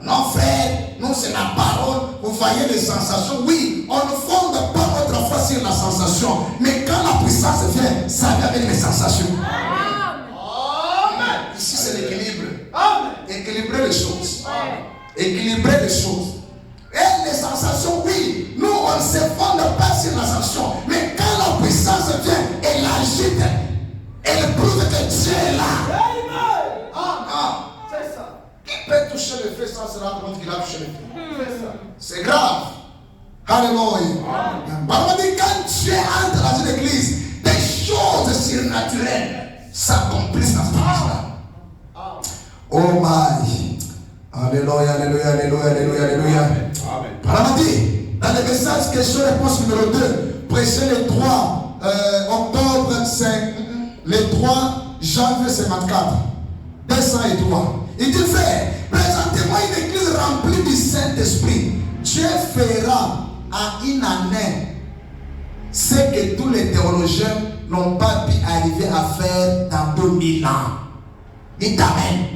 Non, frère, nous c'est la parole. Vous voyez les sensations. Oui, on ne fonde pas notre foi sur la sensation. Mais quand la puissance vient, ça vient avec les sensations. Amen. Ici, c'est l'équilibre. Amen. Équilibrer les choses. Équilibrer les choses. Et les sensations, oui, nous on ne se fonde pas sur la sensation. Mais quand la puissance vient, elle agite. Elle prouve que Dieu est là. Amen. Ah. C'est ça. Qui peut toucher le feu sans se rendre compte qu'il a touché le feu? C'est ça. C'est grave. Alléluia. Parfois, quand Dieu entre dans une église, des choses surnaturelles s'accomplissent dans cette église-là. Oh my. Alléluia, alléluia, alléluia, alléluia, alléluia. Amen. Parfois, dans le message question-réponse numéro 2, prêché le 3 octobre 5, le 3 janvier 54, 203. Il dit, frère, présentez-moi une église remplie du Saint-Esprit. Dieu fera en une année ce que tous les théologiens n'ont pas pu arriver à faire dans 2000 ans. Dites Amen.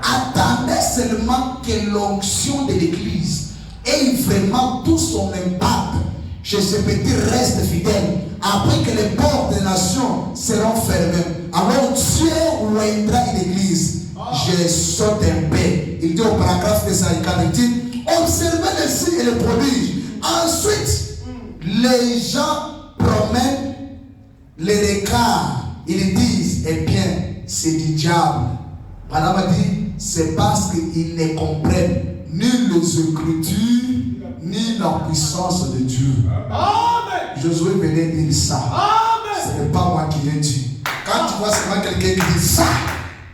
Attendez seulement que l'onction de l'église ait vraiment tout son impact chez ce petit reste fidèle. Après que les portes des nations seront fermées, alors Dieu oindra une église. Je saute un peu. Il dit au paragraphe de 54, il dit, observez les signes et les prodiges. Ensuite, les gens promènent les regards. Ils disent, eh bien, c'est du diable. Madame a dit, c'est parce qu'ils ne comprennent ni les Écritures, ni la puissance de Dieu. Amen. Josué venait dire ça. Amen. Ce n'est pas moi qui l'ai dit. Quand tu vois seulement quelqu'un qui dit ça,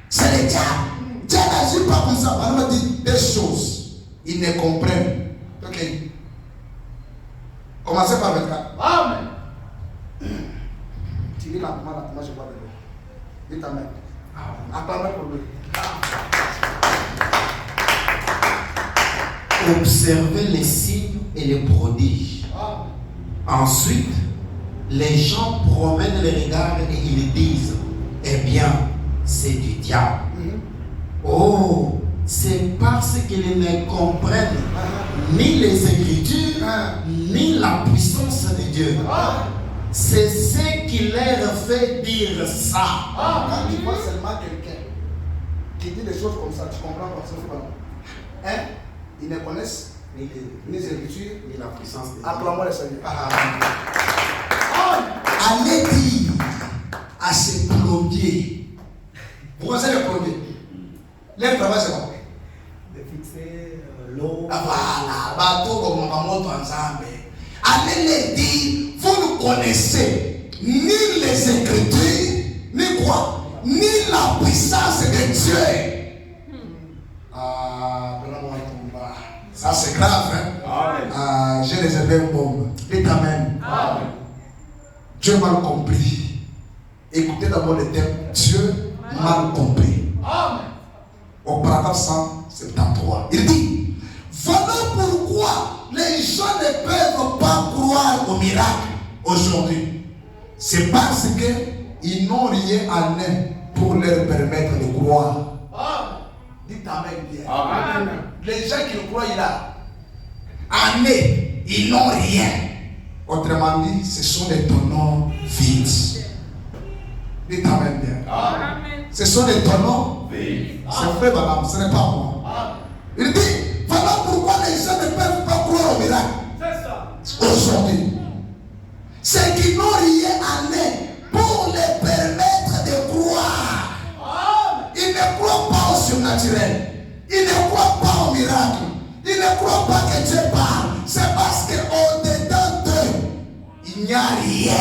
c'est le diable. Dieu n'agit pas comme ça. Madame a dit des choses. Ils ne comprennent. Ok. Commencez par 24. Amen. Tu dis lentement, lentement, je vois de l'eau. Dites Amen. Attendez pour lui. Observez les signes et les prodiges. Ensuite, les gens promènent les regards et ils disent, eh bien, c'est du diable. Oh, c'est parce qu'ils ne comprennent ni les Écritures, ni la puissance de Dieu. C'est ce qui leur fait dire ça. Quand tu vois seulement quelqu'un qui dit des choses comme ça, tu comprends pas, ça fait pas. Hein? Ils ne connaissent ni les Écritures, Ni la puissance de Dieu. acclamons le Seigneur. Allez dire à ces plombiers. Vous connaissez les plombiers? Leur travail c'est quoi? De fixer l'eau. Ah, voilà, bateau comme on va monter ensemble. Allez les dire, vous ne connaissez ni les Écritures, ni quoi? Ni la puissance de Dieu. Ah, ça c'est grave, hein? Amen. Ah, j'ai réservé une bombe. Dites Amen. Amen. Dieu m'a compris. Écoutez d'abord le thème. Dieu m'a compris. Amen. Au paragraphe 173. Il dit, voilà pourquoi les gens ne peuvent pas croire au miracle aujourd'hui. C'est parce qu'ils n'ont rien en eux pour leur permettre de croire. Amen. Dites Amen bien. Amen. Les gens qui le croient, il a. En eux, ils n'ont rien. Autrement dit, ce sont des tonneaux vides. Dites Amen bien. Amen. Ce sont des tonneaux. Vive. C'est vrai, madame, ce n'est pas moi. Il dit, voilà pourquoi les gens ne peuvent pas croire au miracle C'est ça. aujourd'hui. C'est qu'ils n'ont rien en eux pour les permettre de croire. Amen. Ils ne croient pas au surnaturel. Ils ne croient pas au miracle. Ils ne croient pas que Dieu parle. C'est parce qu'au-dedans d'eux, il n'y a rien.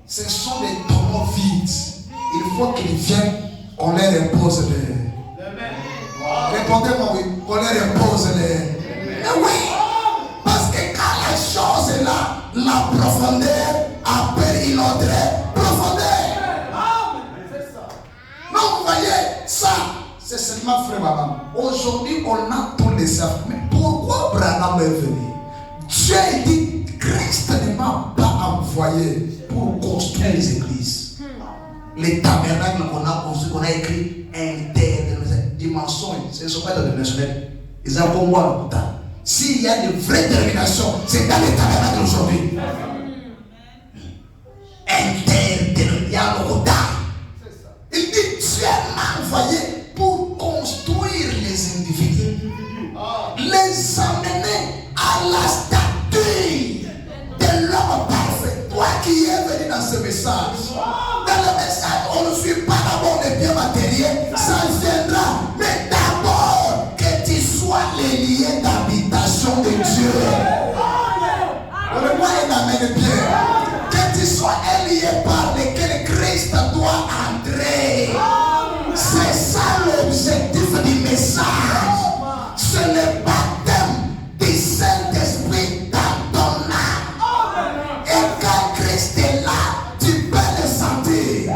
Ce sont des tonneaux vides. Il faut qu'ils viennent, qu'on leur impose les. Répondez-moi oui, qu'on leur impose les. Mais oui, parce que quand la chose est là, la profondeur appelle une autre profondeur. Amen. C'est ça. Non, vous voyez, ça, c'est seulement frère Madame. Aujourd'hui, on a tous les savants. Mais pourquoi Branham est venu? Dieu dit, Christ ne m'a pas envoyé pour construire les églises. Les tabernacles qu'on a construits, qu'on a écrit interdimension, ce ne sont pas des dimensionnels. Ils ont comme moi le coup. S'il y a de vraies dénominations, c'est dans les tabernacles aujourd'hui. Interdimensionnel. C'est ça. Il dit, Dieu m'a envoyé pour construire les individus, les amener à la statue de l'homme parfait. Toi qui es venu dans ce message, dans le message, on ne suit pas d'abord les biens matériels, ça viendra. Mais d'abord, que tu sois les liens d'habitation de Dieu. Le moi est amène bien. Que tu sois un lien par lequel Christ doit entrer. C'est ça l'objectif du message. C'est le baptême du Saint-Esprit dans ton âme. Et quand Christ est là, tu peux le sentir.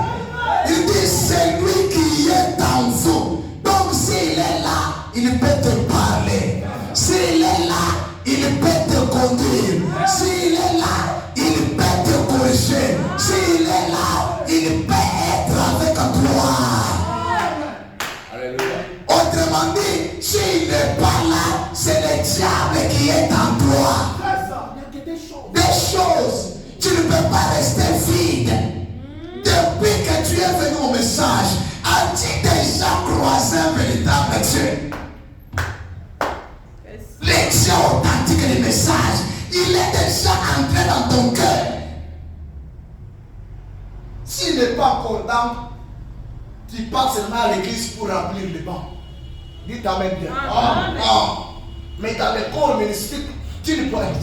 Il dit, c'est lui qui est en vous. Donc s'il est là, il peut te parler. S'il est là, il peut te conduire. S'il est là, il peut te corriger. S'il est là, il peut être avec toi. Alléluia. Autrement dit, s'il n'est pas là, c'est le diable qui est en toi. C'est ça. Il y a que des choses. Des choses, tu ne peux pas rester vide. Depuis que tu es venu au message, as-tu déjà croisé un véritable Dieu? Le Dieu authentique du message, il est déjà entré dans ton cœur. S'il n'est pas content, tu pars seulement à l'église pour remplir les bancs. Dites Amen bien. Amen. Ah. Mais dans le corps ministériel, tu ne peux